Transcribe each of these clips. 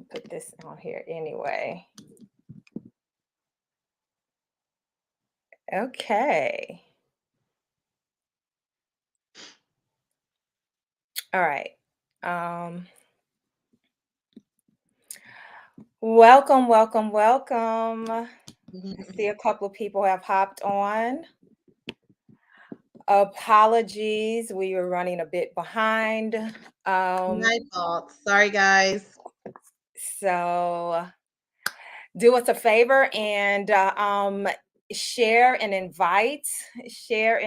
put this on here anyway. Okay. All right. Um, welcome. I see a couple of people have hopped on. Apologies, we were running a bit behind. My fault. Sorry, guys. So do us a favor and share and invite, share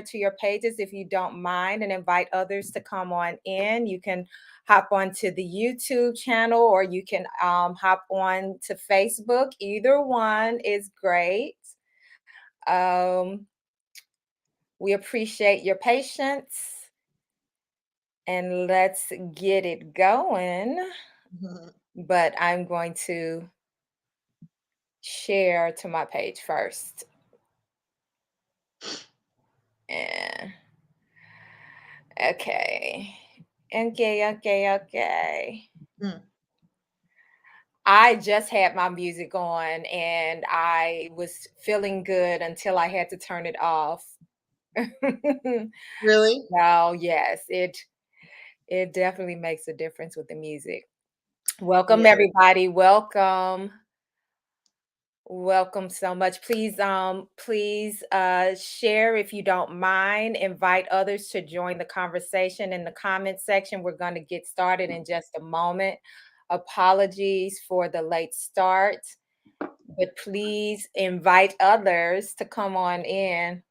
to your pages if you don't mind, and invite others to come on in. You can hop onto the YouTube channel or you can hop on to Facebook. Either one is great. Um, we appreciate your patience and let's get it going. But I'm going to share to my page first. And okay. Okay. Mm. I just had my music on and I was feeling good until I had to turn it off. Really? So yes, it definitely makes a difference with the music. Welcome Yeah. everybody. Welcome. Welcome so much. Please share if you don't mind. Invite others to join the conversation in the comment section. We're going to get started in just a moment. Apologies for the late start, but please invite others to come on in.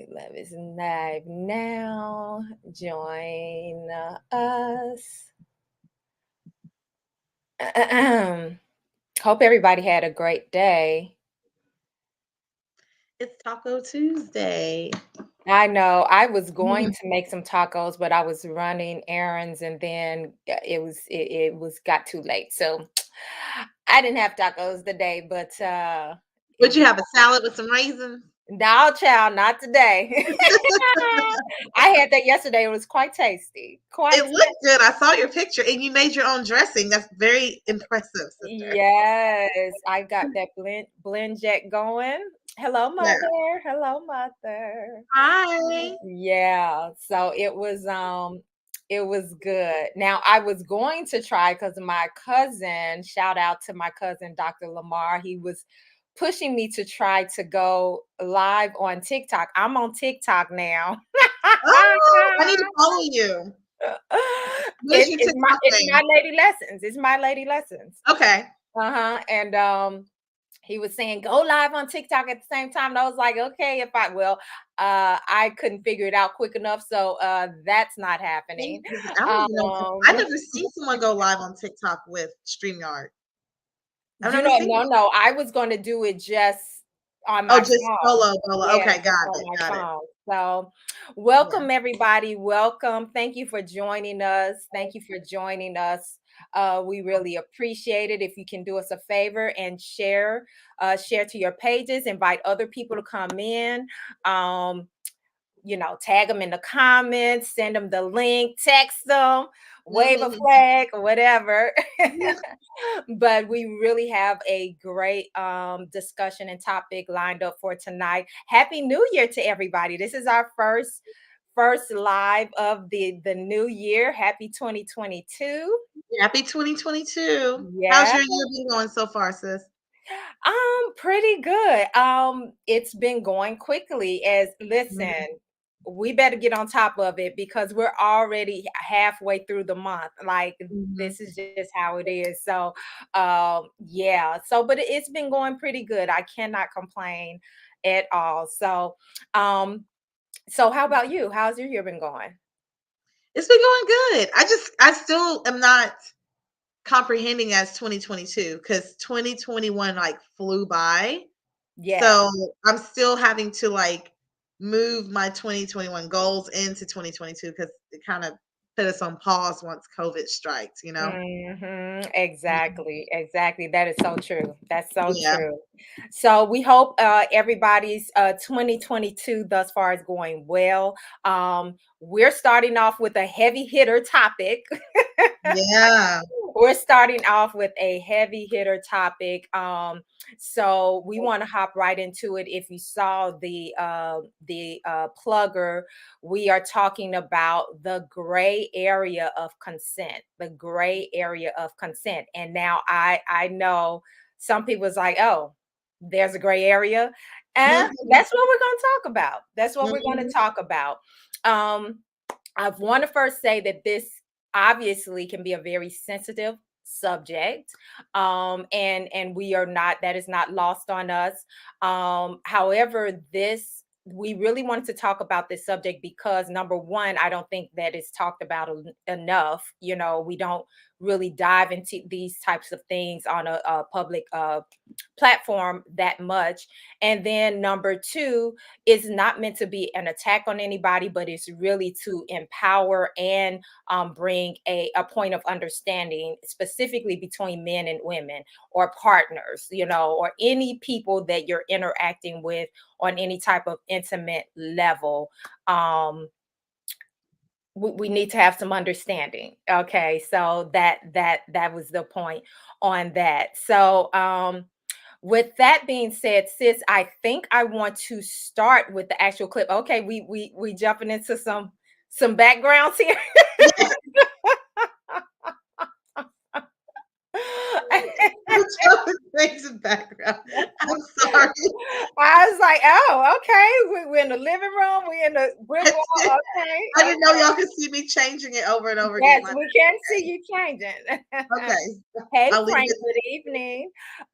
Love is live now. Join us. Hope everybody had a great day. It's Taco Tuesday. I know. I was going to make some tacos, but I was running errands and then it was got too late. So I didn't have tacos today, but Would you have a salad with some raisins? no, child, not today. I had that yesterday. It was quite tasty. It looked good. I saw your picture and you made your own dressing. That's very impressive, sister. Yes, I got that blend jet going. Hello, Yeah. mother. Hello, mother. Hi. Yeah, so it was good. Now I was going to try because my cousin, shout out to my cousin Dr. Lamar, he was pushing me to try to go live on TikTok. I'm on TikTok now. Oh, I need to follow you. What is your It's my TikTok it's name? my lady lessons. It's my lady lessons. Okay. And he was saying go live on TikTok at the same time. And I was like, okay, I couldn't figure it out quick enough. So that's not happening. I don't even know. I Um, never seen someone go live on TikTok with StreamYard. I've you never know, seen it. no, I was going to do it just on Oh, my just phone. solo, solo. Yeah, Okay, just got on it, my got it. phone. So, Yeah. welcome everybody. Welcome. Thank you for joining us. Thank you for joining us. We really appreciate it. If you can do us a favor and share to your pages, invite other people to come in. Um, tag them in the comments, send them the link, text them, wave a flag, whatever. But we really have a great discussion and topic lined up for tonight. Happy New Year to everybody. This is our first live of the new year. Happy 2022. Happy 2022. How's Yeah. your year been going so far, sis? Pretty good. It's been going quickly listen, Mhm. we better get on top of it because we're already halfway through the month. Like Mhm. this is just how it is. So yeah. But it's been going pretty good. I cannot complain at all. So how about you? How's your year been going? It's been going good. I still am not comprehending as 2022 because 2021 like flew by. Yes. So I'm still having to like move my 2021 goals into 2022 because it kind of put us on pause once COVID strikes, you know? Mhm. Exactly. That is so true. That's so Yeah. true. So we hope everybody's 2022 thus far is going well. We're starting off with a heavy hitter topic. Yeah. We're starting off with a heavy hitter topic. So we want to hop right into it. If you saw the plugger, we are talking about the gray area of consent, the gray area of consent. And now I know some people's like, oh, there's a gray area. And Mhm, that's what we're going to talk about. That's what we're going to mhm, talk about. Um, I want to first say that this obviously can be a very sensitive subject, and we are not, that is not lost on us. However, this, we really wanted to talk about this subject because number one, I don't think that it's talked about enough. You know, we don't really dive into these types of things on a public platform that much. And then number two, is not meant to be an attack on anybody, but it's really to empower and bring a point of understanding, specifically between men and women or partners, you know, or any people that you're interacting with on any type of intimate level. We need to have some understanding. Okay, so that was the point on that. So with that being said, sis, I think I want to start with the actual clip. Okay, we jumping into some backgrounds here. yeah. Things in background. I'm sorry. I was like, oh, okay. We're in the living room. We're in the brick I wall. Okay, didn't know okay. y'all could see me changing it over and over again. Yes, we can see you changing. Okay. Hey, I'll leave Frank, it. good evening.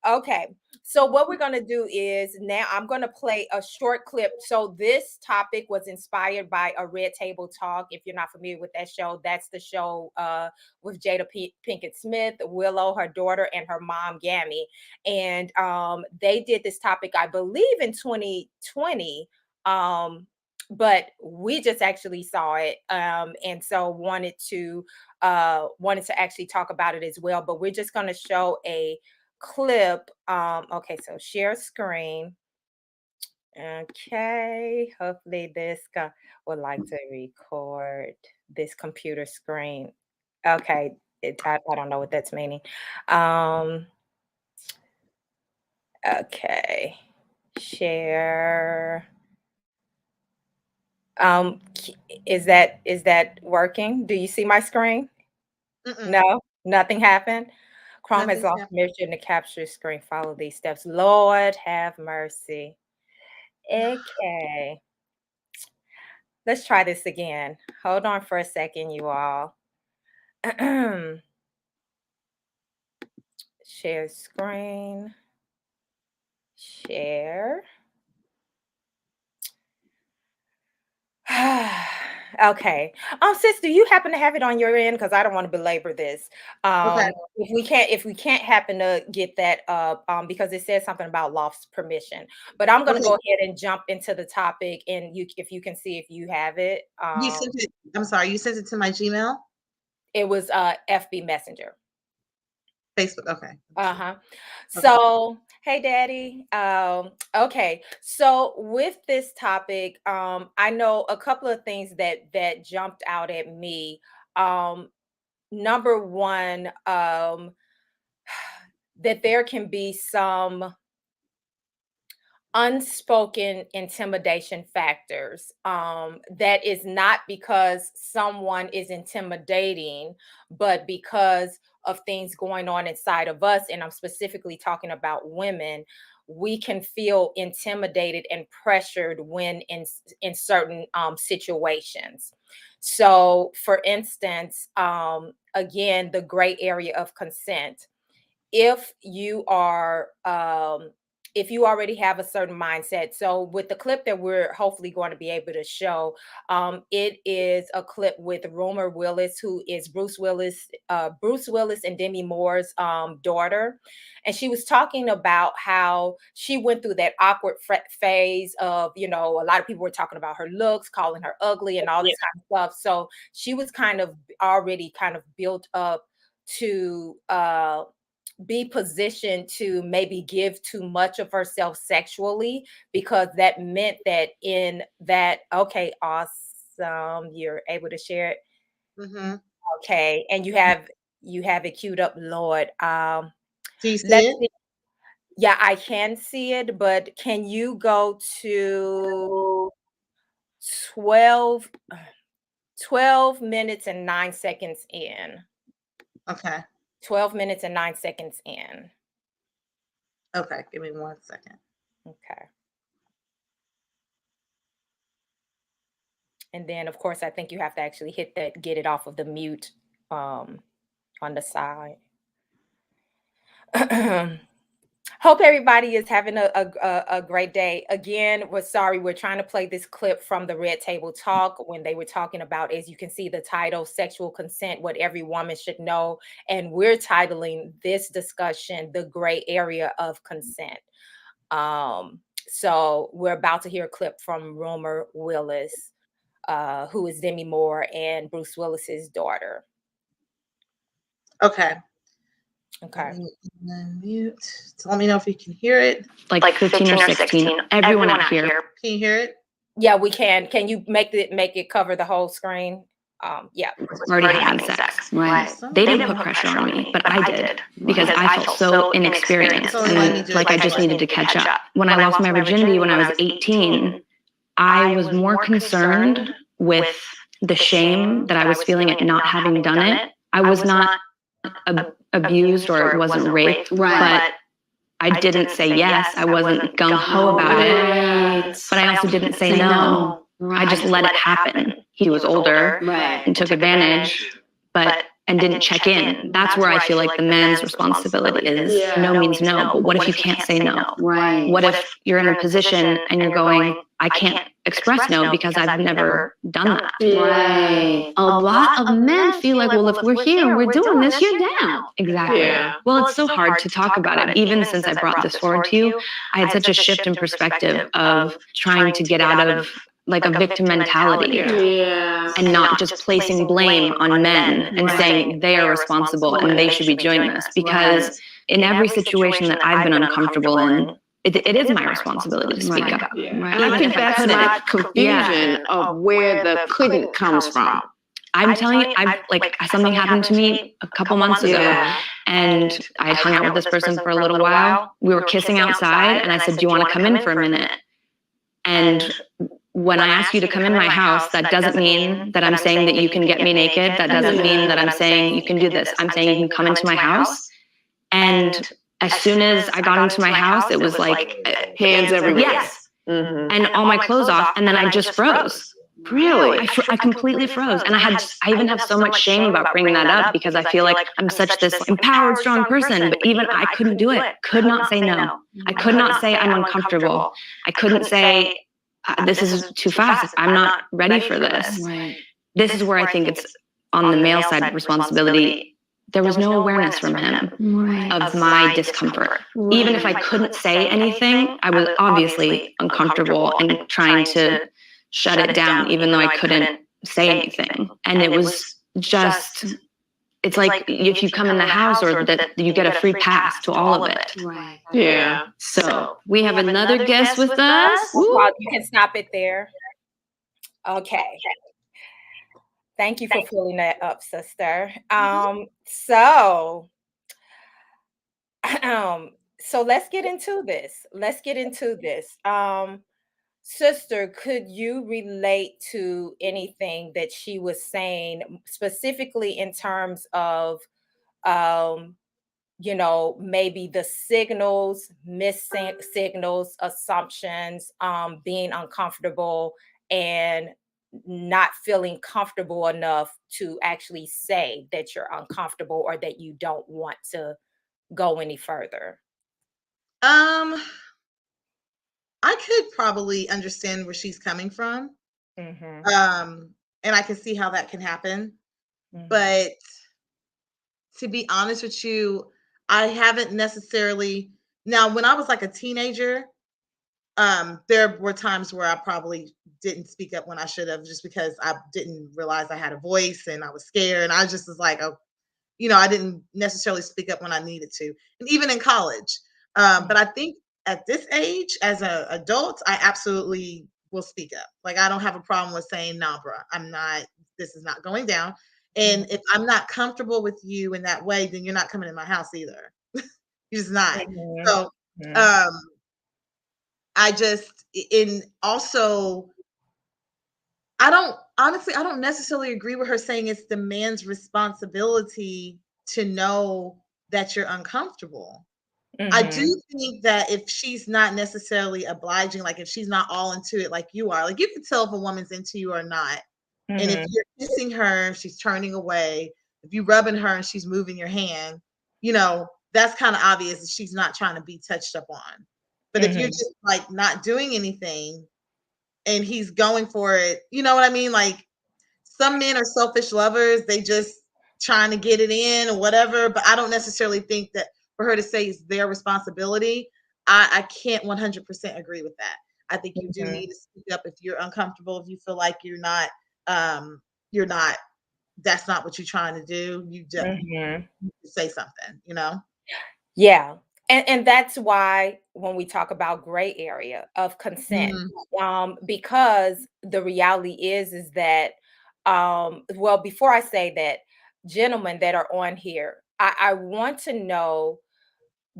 Okay, so what we're going to do is now I'm going to play a short clip. So, this topic was inspired by a Red Table Talk. If you're not familiar with that show, that's the show with Jada Pinkett Smith, Willow, her daughter, and her mom, Gammy. And they did this topic, I believe, in 2020. But we just actually saw it, and so wanted to actually talk about it as well. But we're just going to show a clip. Okay, so share screen. Okay, hopefully this guy would like to record this computer screen. Okay, I don't know what that's meaning. Um, okay, share. Is that working? Do you see my screen? Mm-mm. No, nothing happened. Chrome has Nothing's lost happening. permission to capture screen. Follow these steps. Lord have mercy. Okay, let's try this again. Hold on for a second, you all. Share screen. Share. Okay. Sis, do you happen to have it on your end? Because I don't want to belabor this. Okay. If we can't happen to get that up, because it says something about lost permission. But I'm gonna Okay. go ahead and jump into the topic, and if you can see if you have it. You sent it. I'm sorry. You sent it to my Gmail, It was FB Messenger. Facebook. Okay. Uh-huh. Okay. So, hey daddy. Okay. So with this topic, I know a couple of things that jumped out at me. Number one, that there can be some unspoken intimidation factors. That is not because someone is intimidating, but because of things going on inside of us. And I'm specifically talking about women. We can feel intimidated and pressured when in certain situations. So, for instance, again, the gray area of consent. If you are if you already have a certain mindset. So with the clip that we're hopefully going to be able to show, it is a clip with Rumor Willis, who is Bruce Willis and Demi Moore's daughter. And she was talking about how she went through that awkward phase of, you know, a lot of people were talking about her looks, calling her ugly and all Yeah. this kind of stuff. So she was kind of already kind of built up to be positioned to maybe give too much of herself sexually, because that meant that in that, okay, awesome, you're able to share it. Mhm. Okay, and you have it queued up, Lord. Do you see Let's it? see. Yeah, I can see it, but can you go to 12 12 minutes and 9 seconds in? Okay. 12 minutes and 9 seconds in. Okay. Give me 1 second. Okay. And then, of course, I think you have to actually hit that, get it off of the mute um, on the side. Hope everybody is having a great day. Again, we're sorry, we're trying to play this clip from the Red Table Talk when they were talking about, as you can see, the title, Sexual Consent, What Every Woman Should Know. And we're titling this discussion, The Gray Area of Consent. So we're about to hear a clip from Rumor Willis, who is Demi Moore and Bruce Willis's daughter. Okay. Okay. Mute. So let me know if you can hear it. Like 15 or 16. Everyone out here. Can you hear it? Yeah, we can. Can you make it cover the whole screen? Yeah. Already having sex. Right. They didn't put pressure on me, but I did because I felt so inexperienced and like I just needed to catch up. When I lost my virginity when I was 18, I was more concerned with the shame that I was feeling at not having done it. I was not abused or it wasn't raped, but I didn't say yes. I wasn't gung-ho about it, but I also didn't say no. I just let it happen. He was older and took advantage, and didn't check in. That's where I feel like the man's responsibility is. No means no, but what if you can't say no? Right. What if you're in a position and you're going, I can't express no because I've never done that. Right. A lot of men feel like, well, if we're here and we're doing this, you're down. Exactly. Yeah. Well, it's so hard to talk about it. Even since I brought this forward to you, I had such a shift in perspective of trying to get out of like a victim mentality Yeah. and not just placing blame on men and saying they are responsible and they should be doing this. Because in every situation that I've been uncomfortable in, it is my responsibility to speak up. Yeah. And I think that's my confusion of where the couldn't comes from. I'm telling you, something happened to me a couple months ago, and I had hung out with this person for a little while. We were kissing outside, and I said, "Do you want to come in for a minute?" And when I ask you to come in my house, that doesn't mean that I'm saying that you can get me naked. That doesn't mean that I'm saying you can do this. I'm saying you can come into my house. And as soon as I got into my house, it was like Hands everywhere. yes, and all my clothes off, and then I just froze. Really? I completely froze, and I even have so much shame about bringing that up because I feel like I'm such this empowered, strong person, but even I couldn't do it. Could not say no. I could not say I'm uncomfortable. I couldn't say this is too fast. I'm not ready for this. Right. This is where I think it's on the male side responsibility. There was no awareness from him of my discomfort. Even if I couldn't say anything, I was obviously uncomfortable and trying to shut it down, even though I couldn't say anything. And it was just, it's like if you come in the house or that you get a free pass to all of it. Right. Yeah. So we have another guest with us. Well, you can stop it there. Okay. Thank you for pulling that up, sister. So let's get into this. Sister, could you relate to anything that she was saying, specifically in terms of maybe the signals, missing signals, assumptions, being uncomfortable and not feeling comfortable enough to actually say that you're uncomfortable or that you don't want to go any further? I could probably understand where she's coming from. Mhm. And I can see how that can happen. Mhm. But to be honest with you, I haven't necessarily now when I was like a teenager, there were times where I probably didn't speak up when I should have just because I didn't realize I had a voice and I was scared and I just was like, oh, I didn't necessarily speak up when I needed to. And even in college. But I think at this age, as an adult, I absolutely will speak up. Like I don't have a problem with saying, nah, bruh, this is not going down. And if I'm not comfortable with you in that way, then you're not coming in my house either. You're just not. Mhm. So, Mhm. I just in also I don't honestly, I don't necessarily agree with her saying it's the man's responsibility to know that you're uncomfortable. I do Mhm. think that if she's not necessarily obliging, like if she's not all into it like you are, like you can tell if a woman's into you or not. And if Mhm. you're kissing her, she's turning away. If you rubbing her and she's moving your hand, you know, that's kind of obvious that she's not trying to be touched up on. But if you're Mhm. just like not doing anything and he's going for it, you know what I mean? Like some men are selfish lovers. They just trying to get it in or whatever. But I don't necessarily think that for her to say it's their responsibility, I can't 100% agree with that. I think you do Mhm. need to speak up if you're uncomfortable, if you feel like you're not, that's not what you're trying to do. You Mhm. need to say something, you know? Yeah. And that's why when we talk about gray area of consent, Mhm. because the reality is that, well, before I say that, gentlemen that are on here, I want to know,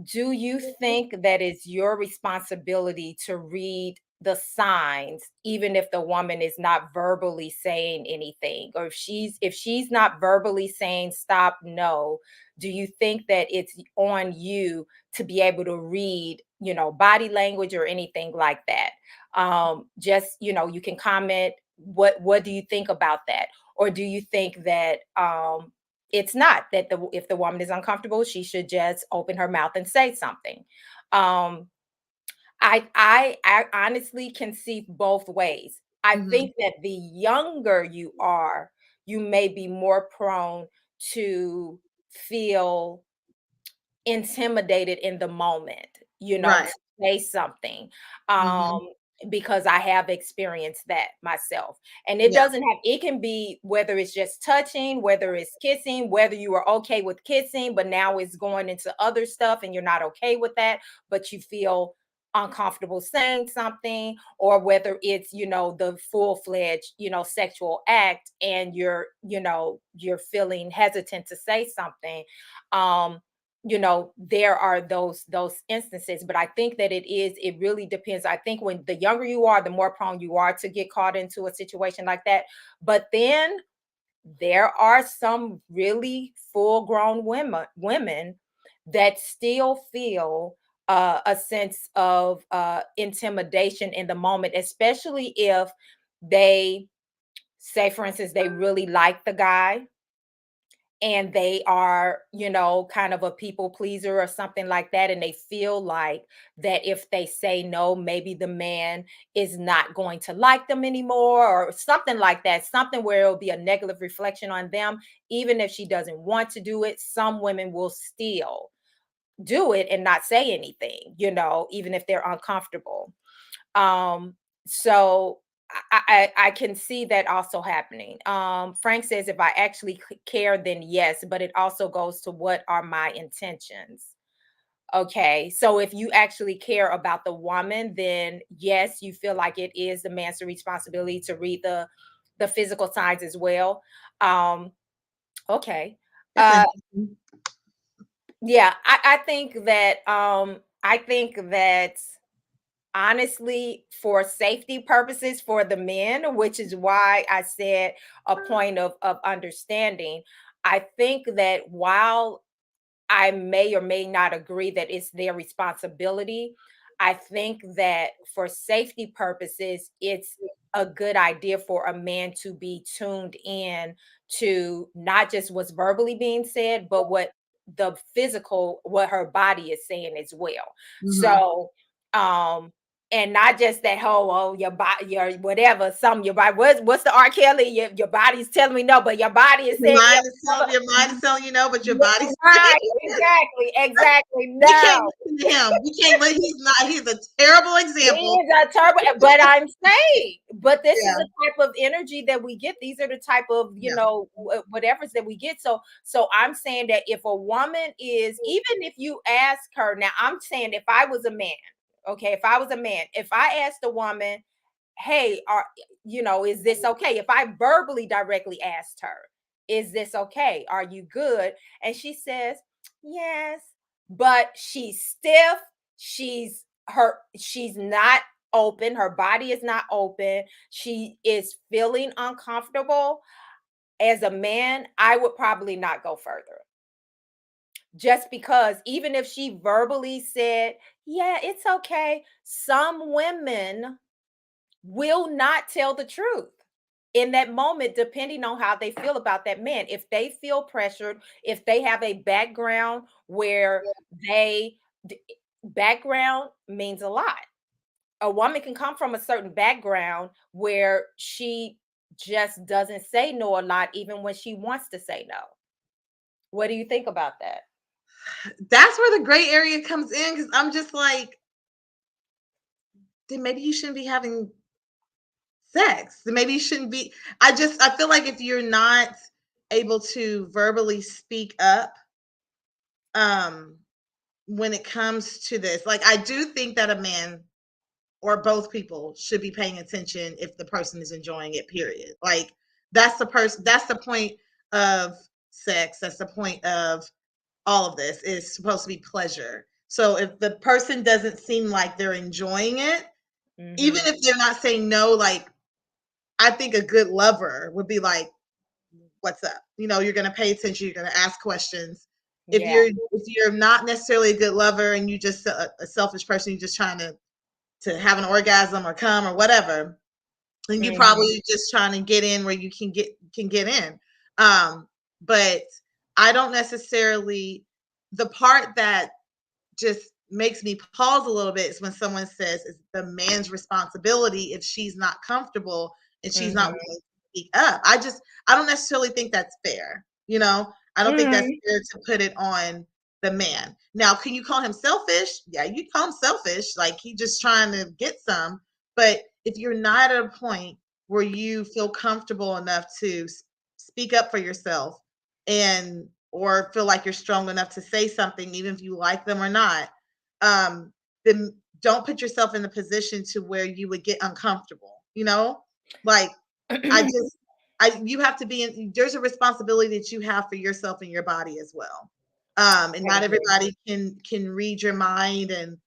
do you think that it's your responsibility to read the signs even if the woman is not verbally saying anything, or if she's not verbally saying stop, no, do you think that it's on you to be able to read, body language or anything like that? Just, you can comment, what do you think about that? Or do you think that it's not that, if the woman is uncomfortable, she should just open her mouth and say something? Um, I honestly can see both ways. I Mhm. think that the younger you are, you may be more prone to feel intimidated in the moment, Right. to say something, Mhm. um, because I have experienced that myself. And it Yeah. doesn't have, it can be whether it's just touching, whether it's kissing, whether you are okay with kissing, but now it's going into other stuff and you're not okay with that, but you feel uncomfortable saying something, or whether it's, the full-fledged, sexual act, and you're feeling hesitant to say something. Um, there are those instances, but I think that it really depends. I think when the younger you are, the more prone you are to get caught into a situation like that. But then there are some really full grown women that still feel a sense of intimidation in the moment, especially if they say, for instance, they really like the guy and they are, kind of a people pleaser or something like that. And they feel like that if they say no, maybe the man is not going to like them anymore, or something like that, something where it'll be a negative reflection on them. Even if she doesn't want to do it, some women will still do it and not say anything, even if they're uncomfortable. So I can see that also happening. Frank says, if I actually care, then yes, but it also goes to what are my intentions. Okay, so if you actually care about the woman, then yes, you feel like it is the man's responsibility to read the physical signs as well. Um, okay. That's Uh, interesting. yeah, I think that honestly, for safety purposes for the men, which is why I said a point of understanding. I think that while I may or may not agree that it's their responsibility, I think that for safety purposes, it's a good idea for a man to be tuned in to not just what's verbally being said, but what her body is saying as well. Mhm. So, um, and not just that whole, oh, your body, your whatever, some your body. What's the R. Kelly? Your body's telling me no, but your body is saying yes. Your mind is telling you no, but your Yeah, body's right, exactly. we can't No, listen to him. We can't let he's a terrible he example. is a turbo, but I'm saying, but this is Yeah, the type of energy that we get. These are the type of, yeah. whatever's that we get. So I'm saying that if a woman is, even if you ask her, now I'm saying if I was a man, okay, if I was a man, if I asked a woman, hey, is this okay? If I verbally directly asked her, is this okay? Are you good? And she says, yes, but she's stiff. She's not open. Her body is not open. She is feeling uncomfortable. As a man, I would probably not go further. Just because even if she verbally said, yeah, it's okay, some women will not tell the truth in that moment, depending on how they feel about that man. If they feel pressured, if they have a background where background means a lot. A woman can come from a certain background where she just doesn't say no a lot, even when she wants to say no. What do you think about that? That's where the gray area comes in, because I'm just like, then maybe you shouldn't be having sex. Then maybe you shouldn't be. I feel like if you're not able to verbally speak up, when it comes to this, like, I do think that a man or both people should be paying attention if the person is enjoying it, period. Like, that's the point of sex. That's the point of all of this, is supposed to be pleasure. So if the person doesn't seem like they're enjoying it, even if they're not saying no, like, I think a good lover would be like, what's up? You're going to pay attention. You're going to ask questions. If you're not necessarily a good lover and you just a selfish person, you're just trying to have an orgasm or come or whatever, then you're probably just trying to get in where you can get in. But I don't necessarily, the part that just makes me pause a little bit is when someone says it's the man's responsibility if she's not comfortable and she's not willing to speak up. I don't necessarily think that's fair. I don't think that's fair to put it on the man. Now, can you call him selfish? Yeah, you call him selfish. Like, he just trying to get some. But if you're not at a point where you feel comfortable enough to speak up for yourself or feel like you're strong enough to say something, even if you like them or not, then don't put yourself in the position to where you would get uncomfortable. Like, you have to there's a responsibility that you have for yourself and your body as well. And not everybody can read your mind. And,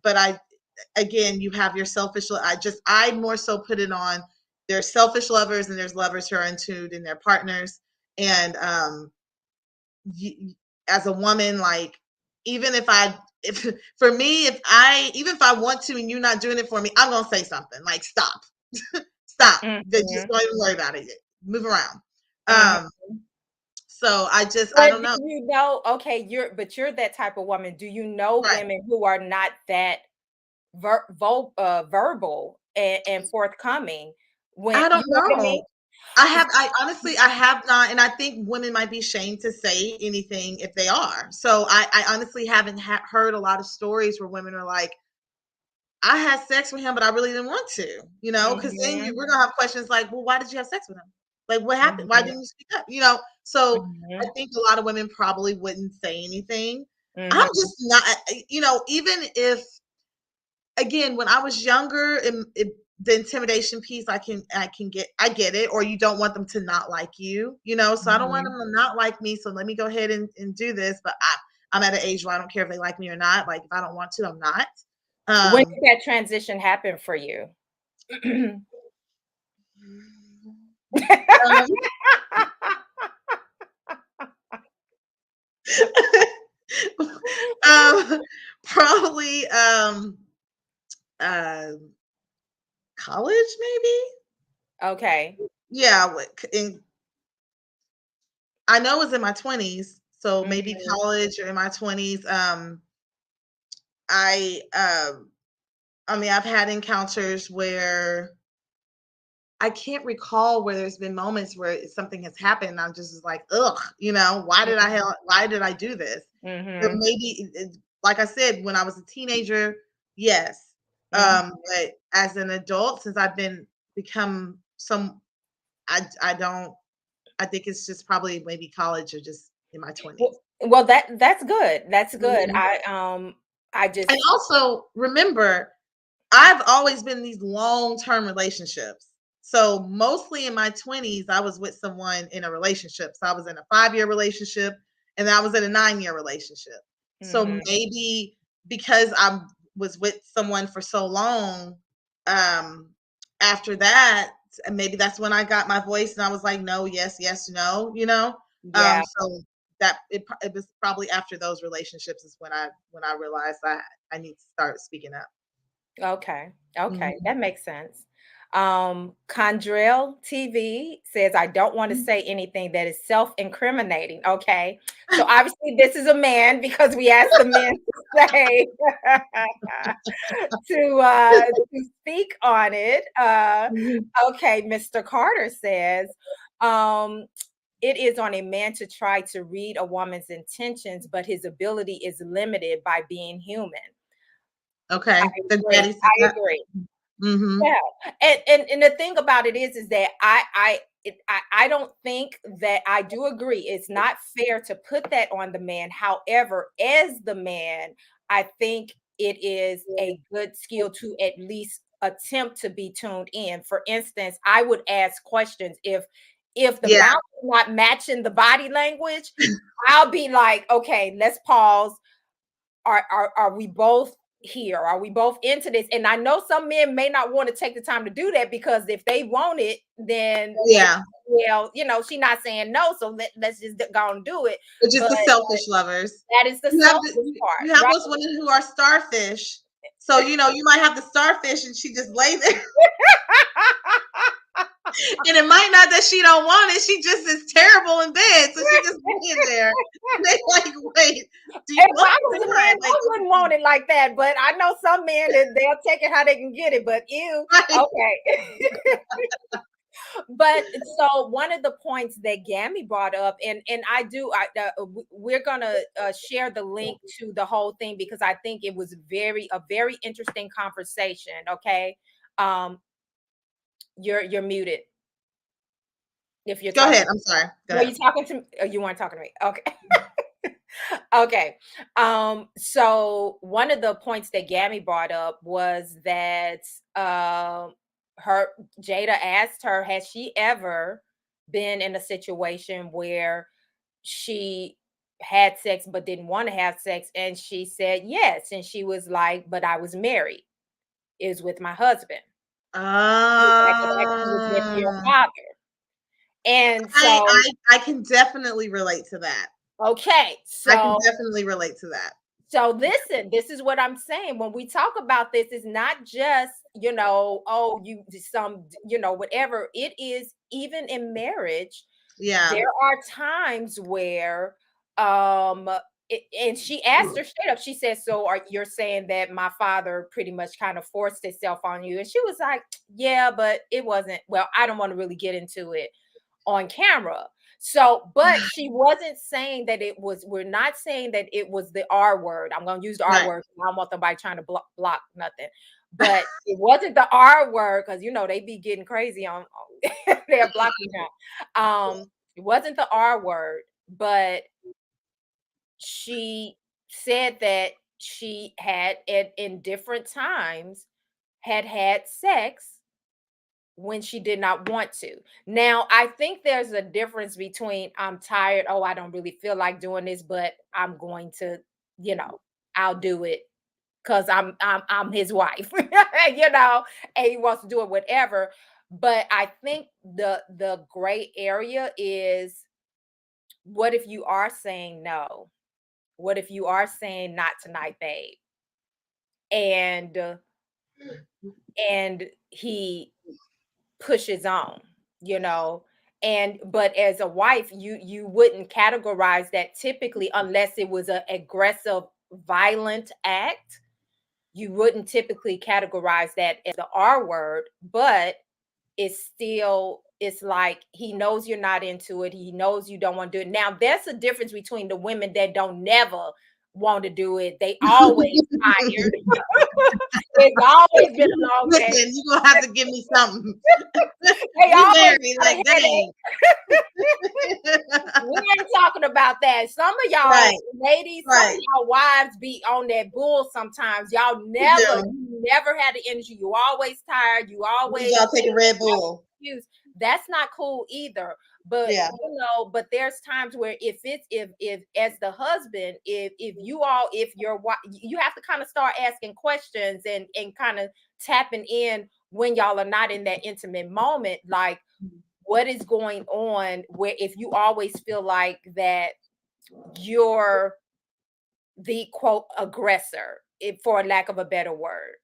but again, you have your selfish, I more so put it on, there's selfish lovers and there's lovers who are in tune in their partners. And, as a woman, like, even if I want to and you're not doing it for me, I'm going to say something like, stop. Stop. Just don't even worry about it. Move around. So I don't know. Okay, you're that type of woman. Do you know women who are not that verbal and forthcoming? I don't know. I honestly have not, and I think women might be ashamed to say anything if they are. So I honestly haven't heard a lot of stories where women are like, I had sex with him, but I really didn't want to, because then we're gonna have questions like, well, why did you have sex with him? Like, what happened? Why didn't you speak up? So I think a lot of women probably wouldn't say anything. I'm just not, even if, again, when I was younger, the intimidation piece, I get it, or you don't want them to not like you, so I don't want them to not like me. So let me go ahead and do this. But I'm at an age where I don't care if they like me or not. Like, if I don't want to, I'm not. When did that transition happen for you? Probably college, maybe. Okay. Yeah, I know it was in my 20s, so maybe college or in my 20s. I mean, I've had encounters where I can't recall where there's been moments where something has happened and I'm just like, ugh, why did I do this? But maybe, like I said, when I was a teenager, yes. But as an adult, since I've become I think it's just probably maybe college or just in my 20s. Well, that's good. That's good. And also remember, I've always been in these long-term relationships. So mostly in my 20s, I was with someone in a relationship. So I was in a 5-year relationship, and then I was in a 9-year relationship. So maybe because I was with someone for so long, after that, maybe that's when I got my voice and I was like, no, yes, yes, no, Yeah. So that it was probably after those relationships is when I realized I need to start speaking up. Okay. Okay. Mhm. That makes sense. Condrell TV says, I don't want to say anything that is self-incriminating. Okay. So obviously this is a man because we asked the men to say to speak on it. Mhm. Okay, Mr. Carter says, um, it is on a man to try to read a woman's intentions, but his ability is limited by being human. I Okay. The agree. daddy said I that. agree. Mhm. Yeah, and the thing about it is that I don't think that I do agree. It's not fair to put that on the man. However, as the man, I think it is a good skill to at least attempt to be tuned in. For instance, I would ask questions if the Yeah. mouth is not matching the body language, I'll be like, okay, let's pause. Are we both here? Are we both into this? And I know some men may not want to take the time to do that because if they want it, then they Yeah. well, she's not saying no, so let's just go and do it. It's just But the selfish lovers. that is the selfish You part, have right? those women who are starfish. So, you might have the starfish and she just lay there. And it might not that she don't want it. She just is terrible in bed. So she just laying there. And they like, wait, do you If want I was it? a man, I wouldn't want it like that. But I know some men that they'll take it how they can get it. But you, Right. okay. But so one of the points that Gammy brought up, and we're gonna share the link to the whole thing because I think it was a very interesting conversation. Okay, you're muted if you're Go talking. ahead. I'm sorry. Go Were you ahead. talking to me? Oh, you weren't talking to me. Okay. Okay. So one of the points that Gammy brought up was that her Jada asked her, has she ever been in a situation where she had sex but didn't want to have sex? And she said yes. And she was like, but I was married. It was with my husband. She was with your Uh, father. And I, so, I I can definitely relate to that. okay. I can definitely relate to that. So listen, this is what I'm saying. When we talk about this, it's not just, oh, whatever. It is even in marriage, Yeah. there are times where and she asked her straight up, she said, so you're saying that my father pretty much kind of forced itself on you? And she was like, yeah, but it wasn't, well, I don't want to really get into it on camera. So, but she wasn't saying that we're not saying that it was the R word. I'm going to use the R Right. word. I don't want somebody trying to block nothing. But it wasn't the R word because, they be getting crazy on they're blocking now. It wasn't the R word, but she said that she had in different times had sex when she did not want to. Now, I think there's a difference between I'm tired, oh, I don't really feel like doing this, but I'm going to, I'll do it because I'm his wife, and he wants to do it, whatever. But I think the gray area is, what if you are saying no? What if you are saying not tonight, babe? And he pushes on, but as a wife, you wouldn't categorize that typically unless it was an aggressive, violent act. You wouldn't typically categorize that as the R word, but it's like he knows you're not into it. He knows you don't want to do it. Now, there's a difference between the women that don't never want to do it. They always tired. It's always been a long day. Listen, you're gonna have to give me something. They You always married, got a like, dang. We ain't talking about that. Some of y'all Right. ladies, some of Right. y'all wives be on that bull sometimes. Y'all do. never had the energy. You always tired. You always Y'all take a Red Bull. confused. That's not cool either. But Yeah. you know, but there's times where if as the husband, if your wife, you have to kind of start asking questions and kind of tapping in when y'all are not in that intimate moment, like what is going on, where if you always feel like that you're the quote aggressor, for lack of a better word,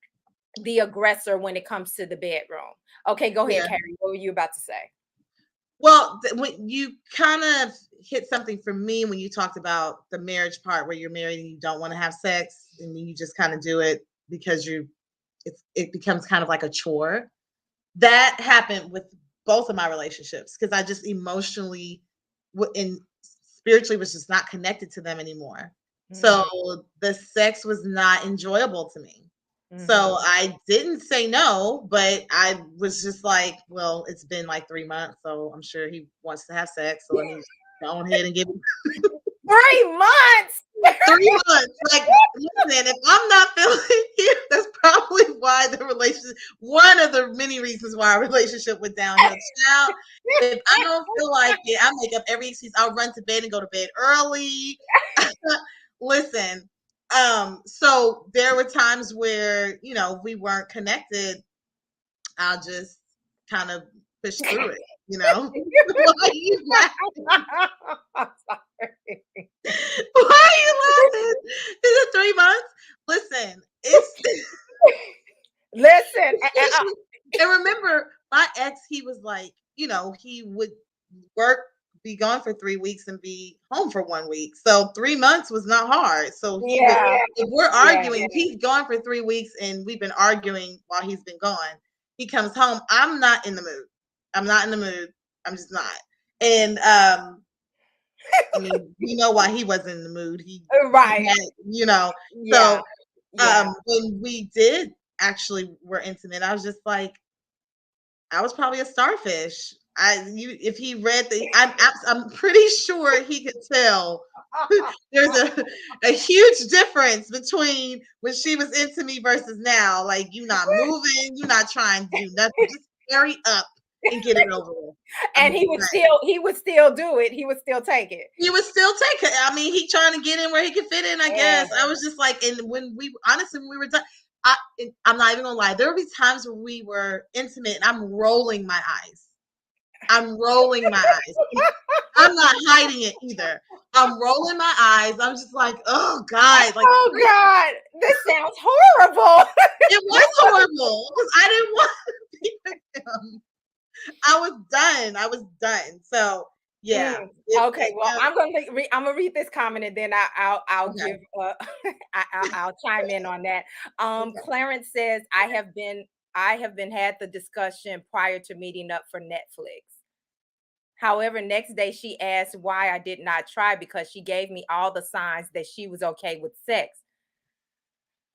the aggressor when it comes to the bedroom. Okay, go ahead, Yeah. Carrie. What were you about to say? Well, when you kind of hit something for me when you talked about the marriage part where you're married and you don't want to have sex and you just kind of do it because it becomes kind of like a chore. That happened with both of my relationships because I just emotionally and spiritually was just not connected to them anymore. So the sex was not enjoyable to me. So I didn't say no, but I was just like, well, it's been like 3 months, so I'm sure he wants to have sex. So let me just go ahead and give him 3 months. 3 months. Like, listen, if I'm not feeling it, that's probably why the relationship, one of the many reasons why our relationship went downhill. Now, if I don't feel like it, I make up every excuse. I'll run to bed and go to bed early. Listen, so there were times where, you know, we weren't connected. I'll just kind of push through it, you know. Why are you laughing? I'm sorry. Why are you laughing? Is it 3 months? Listen, it's Listen, and remember my ex, he was like, you know, he would be gone for 3 weeks and be home for 1 week. So 3 months was not hard. So if we're arguing, he's gone for 3 weeks and we've been arguing while he's been gone. He comes home. I'm not in the mood. I'm not in the mood. I'm just not. And I mean, you know why he wasn't in the mood. He had, you know. So when we did actually were intimate, I was just like, I was probably a starfish. If he read I'm pretty sure he could tell. There's a huge difference between when she was into me versus now. Like, you not moving, you not trying to do nothing, just hurry up and get it over with. And he would still do it. He would still take it. He would still take it. I mean, he trying to get in where he could fit in, I guess. I was just like, and when we were done, I'm not even gonna lie. There would be times where we were intimate and I'm rolling my eyes. I'm rolling my eyes. I'm not hiding it either. I'm rolling my eyes. I'm just like, oh God. Like, oh God, this sounds horrible. It was horrible because I didn't want to be with him. I was done. So yeah. Okay. Well, I'm gonna read this comment and then I'll give I'll chime in on that. Clarence says, I have been had the discussion prior to meeting up for Netflix. However, next day she asked why I did not try because she gave me all the signs that she was okay with sex.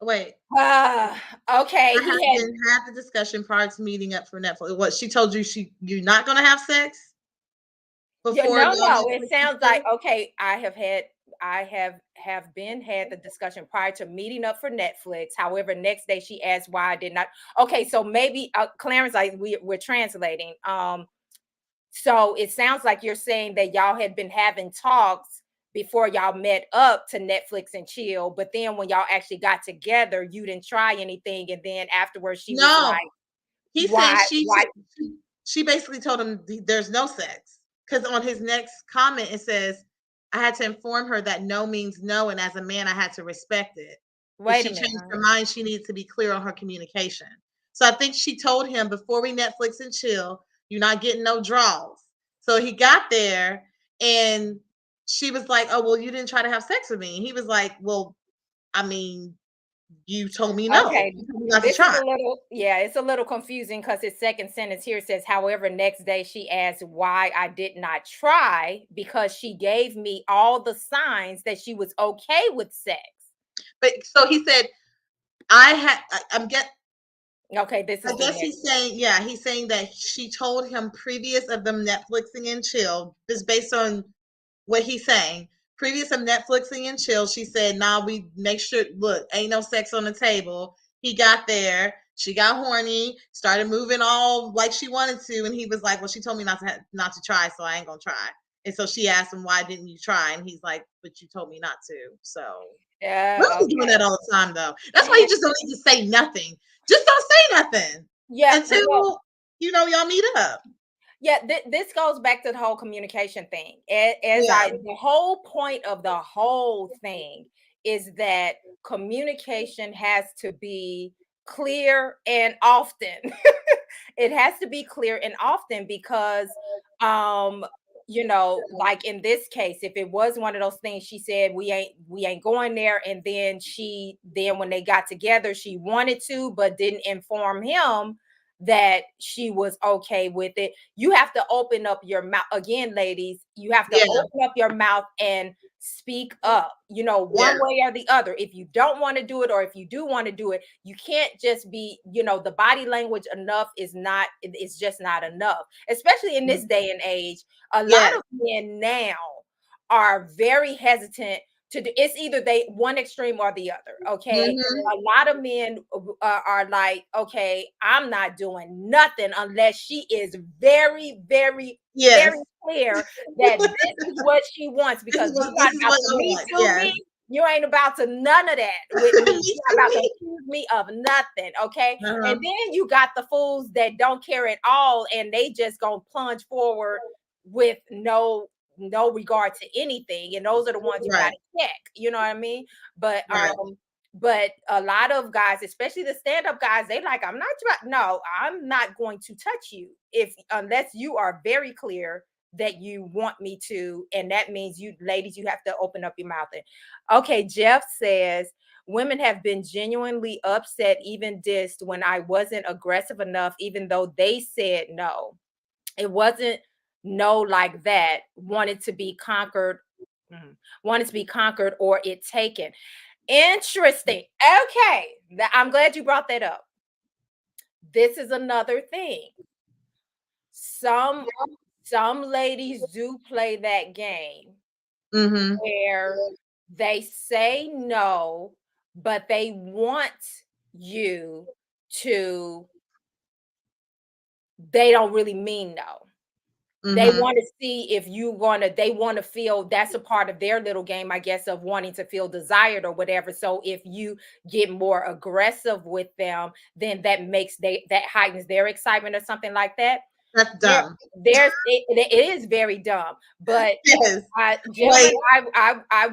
Wait. Okay. He had the discussion prior to meeting up for Netflix. What, she told you you're not gonna have sex? Before no. It sounds like okay. I have had the discussion prior to meeting up for Netflix. However, next day she asked why I did not. Okay, so maybe Clarence, we're translating. So it sounds like you're saying that y'all had been having talks before y'all met up to Netflix and chill, but then when y'all actually got together, you didn't try anything, and then afterwards she was like, he said she basically told him there's no sex, because on his next comment it says, I had to inform her that no means no, and as a man I had to respect it. If she changed her mind, she needed to be clear on her communication. So I think she told him, before we Netflix and chill, you're not getting no draws. So he got there and she was like, oh, well, you didn't try to have sex with me. And he was like, well, I mean, you told me no. Okay. This is it's a little confusing because his second sentence here says, however, next day she asked why I did not try because she gave me all the signs that she was okay with sex. But so he said, okay, this is. I guess he's saying that she told him previous of them Netflixing and chill, just based on what he's saying. Previous of Netflixing and chill, she said, "Nah, we make sure. Look, ain't no sex on the table." He got there. She got horny, started moving all like she wanted to, and he was like, "Well, she told me not to try, so I ain't gonna try." And so she asked him, "Why didn't you try?" And he's like, "But you told me not to." So Yeah, women doing that all the time, though. That's why you just don't need to say nothing. Just don't say nothing yeah. until y'all meet up. Yeah, this goes back to the whole communication thing. The whole point of the whole thing is that communication has to be clear and often. It has to be clear and often because like in this case, if it was one of those things, she said we ain't going there, and then when they got together, she wanted to but didn't inform him that she was okay with it. You have to open up your mouth again, ladies. You have to open up your mouth and speak up, one way or the other. If you don't want to do it, or if you do want to do it, you can't just be, the body language enough it's just not enough, especially in this day and age. A lot of men now are very hesitant to do. It's either they one extreme or the other. Okay. A lot of men are like, okay, I'm not doing nothing unless she is very, very, very clear that this is what she wants, because you're not about to me. You ain't about to none of that with me. You're not about to accuse me of nothing. Okay. And then you got the fools that don't care at all, and they just gonna plunge forward with no regard to anything, and those are the ones you gotta check, you know what I mean? But a lot of guys, especially the stand-up guys, they like, I'm not going to touch you unless you are very clear that you want me to, and that means you ladies, you have to open up your mouth. Okay, Jeff says, women have been genuinely upset, even dissed, when I wasn't aggressive enough, even though they said no. It wasn't no like that, wanted to be conquered or it taken. Interesting. Okay, I'm glad you brought that up. This is another thing. Some ladies do play that game where they say no, but they want you to, they don't really mean no. They want to see if they want to feel, that's a part of their little game, I guess, of wanting to feel desired or whatever. So if you get more aggressive with them, then that heightens their excitement or something like that. That's dumb. It is very dumb, but I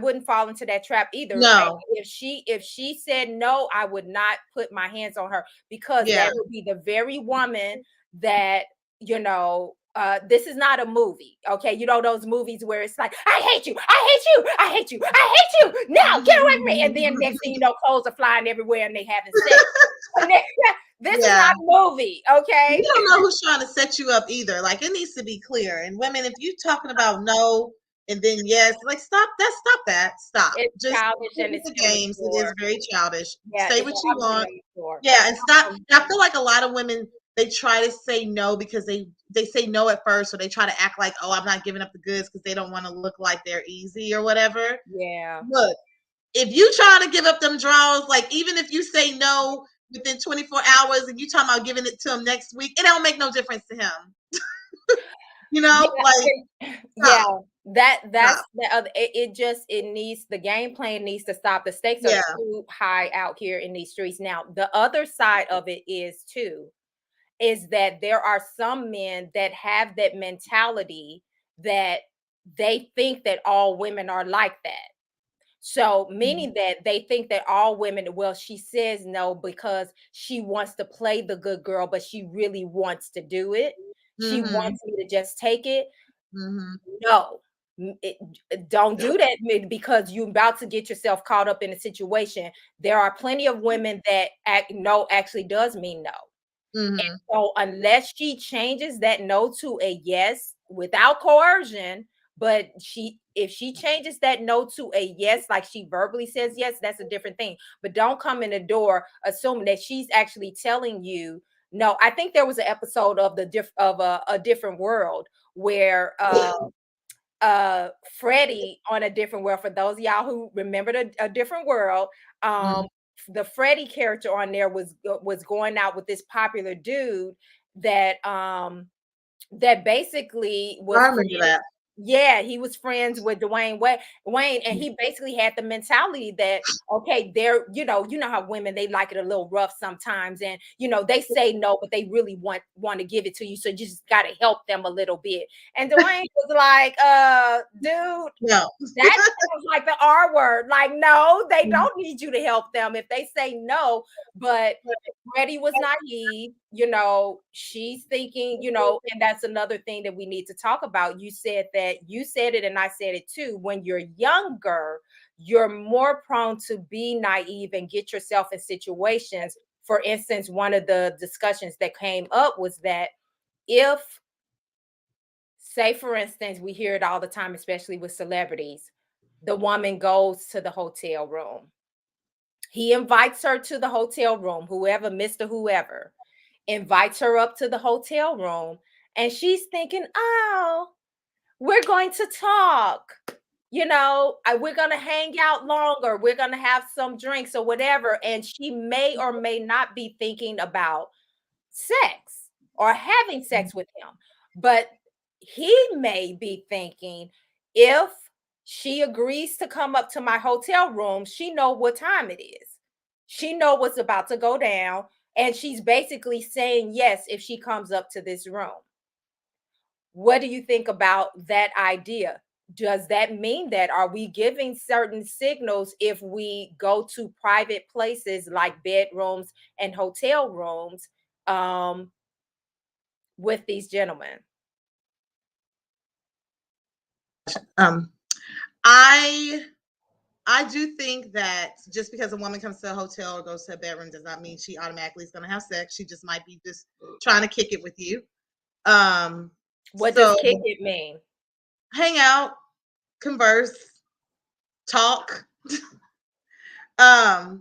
wouldn't fall into that trap either. No. If she said no, I would not put my hands on her, because that would be the very woman that, this is not a movie. Okay. Those movies where it's like, I hate you. I hate you. I hate you. I hate you. Now get away from me. And then next thing you know, clothes are flying everywhere and they having sex. This is not a movie. Okay. You don't know who's trying to set you up either. Like, it needs to be clear. And women, if you're talking about no and then yes, like, stop that. Stop. It's just childish, and it's the games. It is very childish. Say what you want. Yeah. And stop. I feel like a lot of women, they try to say no because they say no at first, or they try to act like, oh, I'm not giving up the goods because they don't want to look like they're easy or whatever. Yeah. Look, if you try to give up them draws, like, even if you say no within 24 hours and you talking about giving it to him next week, it don't make no difference to him. That's the other. It needs, the game plan needs to stop. The stakes are too high out here in these streets. Now, the other side of it is that there are some men that have that mentality that they think that all women are like that. So meaning that they think that all women, well, she says no because she wants to play the good girl, but she really wants to do it. She wants me to just take it. No, don't do that, because you're about to get yourself caught up in a situation. There are plenty of women that no actually does mean no. And so unless she changes that no to a yes without coercion, but if she changes that no to a yes, like she verbally says yes, that's a different thing. But don't come in the door assuming that she's actually telling you no. I think there was an episode of a different world where Freddie on A Different World, for those of y'all who remembered a different world, the Freddie character on there was going out with this popular dude that that basically was I remember that. yeah, he was friends with Wayne, and he basically had the mentality that, okay, they're, you know how women, they like it a little rough sometimes, and they say no, but they really want to give it to you, so you just got to help them a little bit. And Dwayne was like, dude, No. that sounds like the R word. Like, no, they don't need you to help them if they say no. But Freddie was naive, she's thinking, and that's another thing that we need to talk about. You said it, and I said it too. When you're younger, you're more prone to be naive and get yourself in situations. For instance, one of the discussions that came up was that if, say, for instance, we hear it all the time, especially with celebrities, the woman goes to the hotel room. He invites her to the hotel room, whoever, Mr. Whoever, invites her up to the hotel room, and she's thinking, oh, we're going to talk. We're going to hang out longer. We're going to have some drinks or whatever. And she may or may not be thinking about sex or having sex with him. But he may be thinking, if she agrees to come up to my hotel room, she know what time it is. She know what's about to go down. And she's basically saying yes if she comes up to this room. What do you think about that idea? Does that mean that, are we giving certain signals if we go to private places like bedrooms and hotel rooms with these gentlemen? I do think that just because a woman comes to a hotel or goes to a bedroom does not mean she automatically is going to have sex. She just might be just trying to kick it with you. What does kick it mean? Hang out, converse, talk. I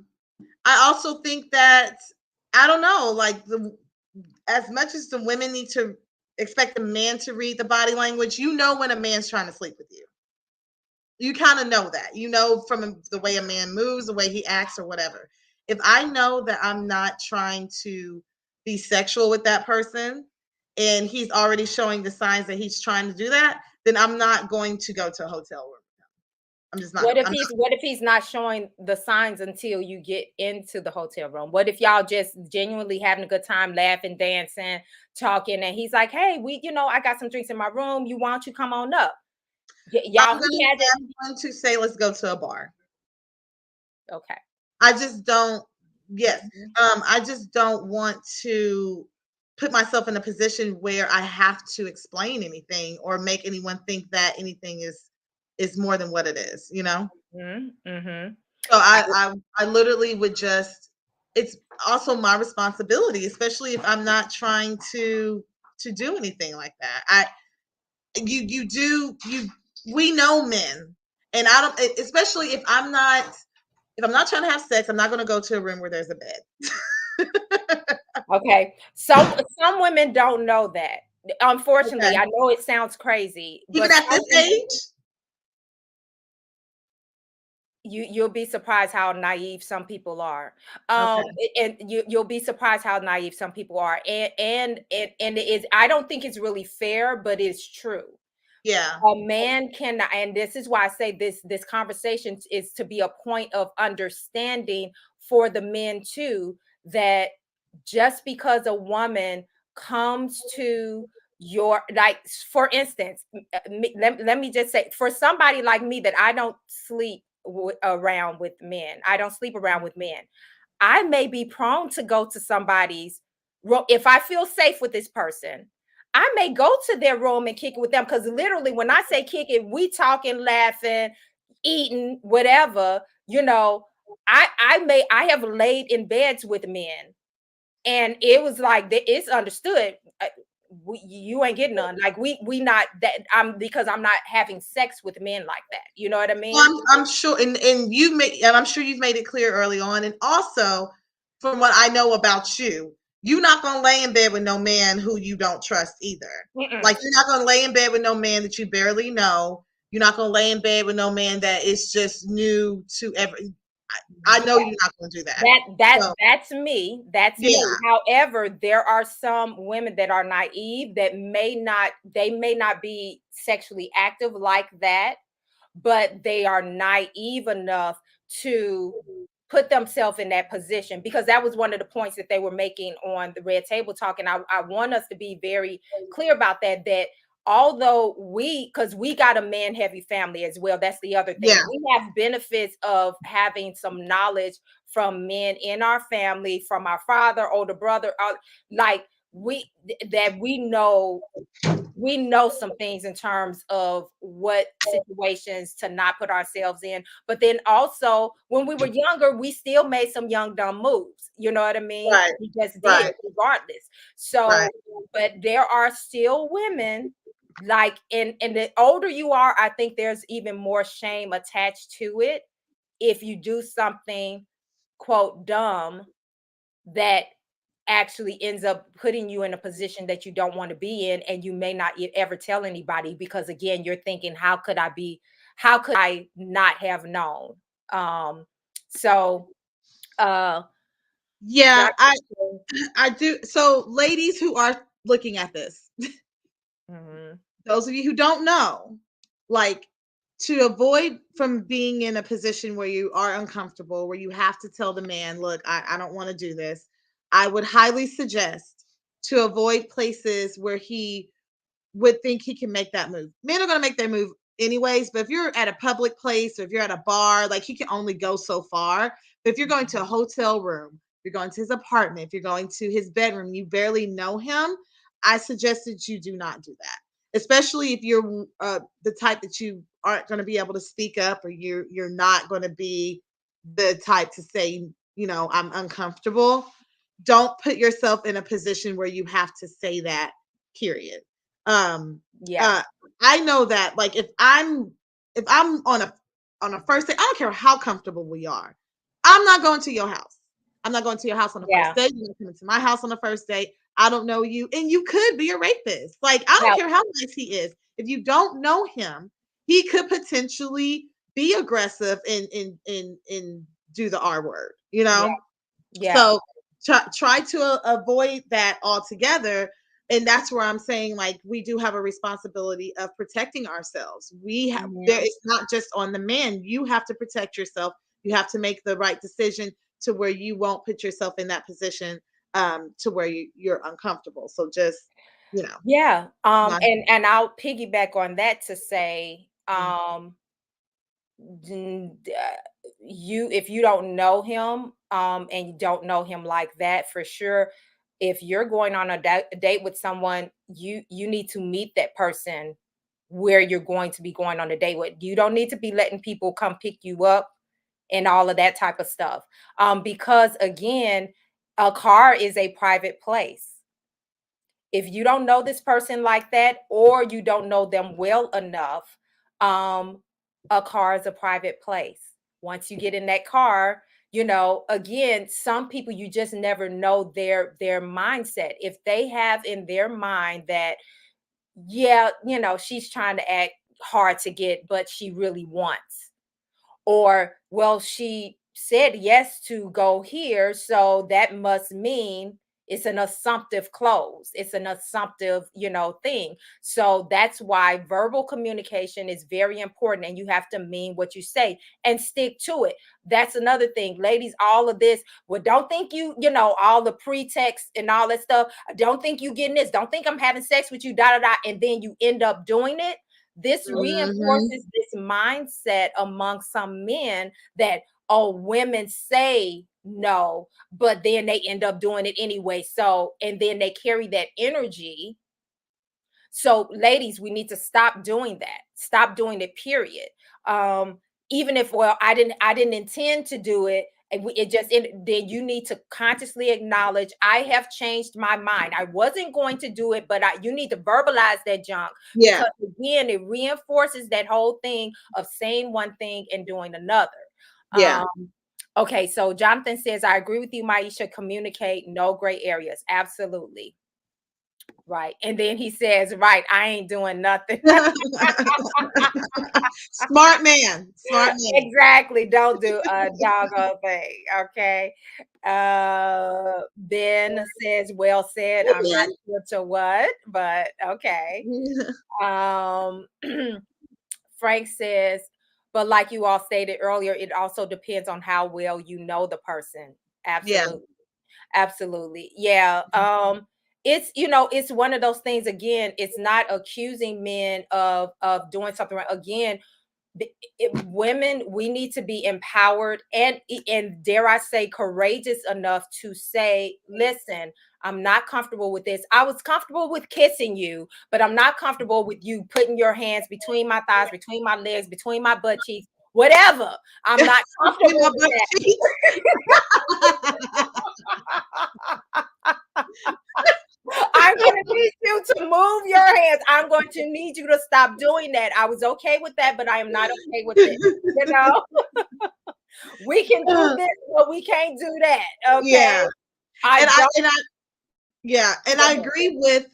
also think that, I don't know, like as much as the women need to expect a man to read the body language, when a man's trying to sleep with you. You kind of know that, from the way a man moves, the way he acts or whatever. If I know that I'm not trying to be sexual with that person and he's already showing the signs that he's trying to do that, then I'm not going to go to a hotel room. I'm just not. What if he's not showing the signs until you get into the hotel room? What if y'all just genuinely having a good time, laughing, dancing, talking, and he's like, hey, I got some drinks in my room. Why don't you come on up? I'm going to say, let's go to a bar. Okay. I just don't. Yes. I just don't want to put myself in a position where I have to explain anything or make anyone think that anything is more than what it is. Mm-hmm. So I literally would just. It's also my responsibility, especially if I'm not trying to do anything like that. We know men, and I don't, especially if I'm not trying to have sex, I'm not going to go to a room where there's a bed. Okay. Some women don't know that. Unfortunately, okay. I know it sounds crazy. Even at this age? You'll be surprised how naive some people are. Okay. And you'll be surprised how naive some people are. And it is, I don't think it's really fair, but it's true. Yeah. A man can, and this is why I say this conversation is to be a point of understanding for the men too, that just because a woman comes to your, like, for instance, let me just say, for somebody like me, that I don't sleep around with men. I don't sleep around with men. I may be prone to go to somebody's room if I feel safe with this person. I may go to their room and kick it with them, because literally when I say kick it, we talking, laughing, eating, whatever. I have laid in beds with men, and it was like, it's understood. You ain't getting none. Like we not that. Because I'm not having sex with men like that. You know what I mean? Well, I'm sure, and I'm sure you've made it clear early on, and also from what I know about you. You're not going to lay in bed with no man who you don't trust either. Mm-mm. Like, you're not going to lay in bed with no man that you barely know. You're not going to lay in bed with no man that is just new to I know you're not going to do that. That's me. That's me. However, there are some women that are naive that may not be sexually active like that, but they are naive enough to put themselves in that position, because that was one of the points that they were making on the Red Table Talk. And I want us to be very clear about that although because we got a man heavy family as well. That's the other thing. Yeah. We have benefits of having some knowledge from men in our family, from our father, older brother, like we know some things in terms of what situations to not put ourselves in. But then also, when we were younger, we still made some young dumb moves. You know what I mean? Right. We just did, regardless. So, but there are still women, like, and the older you are, I think there's even more shame attached to it if you do something, quote, dumb, that actually ends up putting you in a position that you don't want to be in, and you may not ever tell anybody, because again, you're thinking, how could I not have known? So yeah, I do. So ladies who are looking at this, those of you who don't know, like, to avoid from being in a position where you are uncomfortable, where you have to tell the man, look, I don't want to do this, I would highly suggest to avoid places where he would think he can make that move. Men are going to make their move anyways, but if you're at a public place or if you're at a bar, like, he can only go so far. But if you're going to a hotel room, you're going to his apartment, if you're going to his bedroom, you barely know him, I suggested you do not do that. Especially if you're the type that you aren't going to be able to speak up, or you're not going to be the type to say, I'm uncomfortable. Don't put yourself in a position where you have to say that, period. I know that, like, if I'm on a first date, I don't care how comfortable we are, I'm not going to your house. I'm not going to your house on the first date. You're coming to my house on the first date. I don't know you, and you could be a rapist. Like, I don't care how nice he is. If you don't know him, he could potentially be aggressive and do the R word. So try to avoid that altogether. And that's where I'm saying, like, we do have a responsibility of protecting ourselves. We have there. It's not just on the man. You have to protect yourself. You have to make the right decision to where you won't put yourself in that position to where you're uncomfortable. So just, and I'll piggyback on that to say, if you don't know him, and you don't know him like that, for sure, if you're going on a date with someone, you need to meet that person where you're going to be going on a date with. You don't need to be letting people come pick you up and all of that type of stuff, because again, a car is a private place. If you don't know this person like that, or you don't know them well enough, a car is a private place. Once you get in that car, again, some people, you just never know their mindset. If they have in their mind that, she's trying to act hard to get, but she really wants, or, well, she said yes to go here, so that must mean it's an assumptive close. It's an assumptive, thing. So that's why verbal communication is very important, and you have to mean what you say and stick to it. That's another thing, ladies. All of this, well, don't think all the pretext and all that stuff. Don't think you getting this. Don't think I'm having sex with you, and then you end up doing it. This reinforces this mindset among some men that, oh, women say no, but then they end up doing it anyway. So, and then they carry that energy. So, ladies, we need to stop doing that. Stop doing it, period. Even if, well, I didn't intend to do it, then you need to consciously acknowledge, I have changed my mind. I wasn't going to do it, but you need to verbalize that junk. Yeah. Because again, it reinforces that whole thing of saying one thing and doing another. Yeah. Okay, so Jonathan says, I agree with you, Maisha. Communicate, no gray areas. Absolutely. Right. And then he says, right, I ain't doing nothing. Smart man. Smart man. Exactly. Don't do a doggone thing. Okay. Ben says, well said. I'm not sure to what, but okay. Frank says, but like you all stated earlier, it also depends on how well you know the person. Absolutely. Absolutely. Yeah. It's it's one of those things again, it's not accusing men of doing something right. Again, women, we need to be empowered and dare I say courageous enough to say, listen, I'm not comfortable with this. I was comfortable with kissing you, but I'm not comfortable with you putting your hands between my thighs, between my legs, between my butt cheeks, whatever. I'm not comfortable with that. I'm going to need you to move your hands. I'm going to need you to stop doing that. I was okay with that, but I am not okay with it. You know, we can do this, but we can't do that. Okay. Yeah. I agree with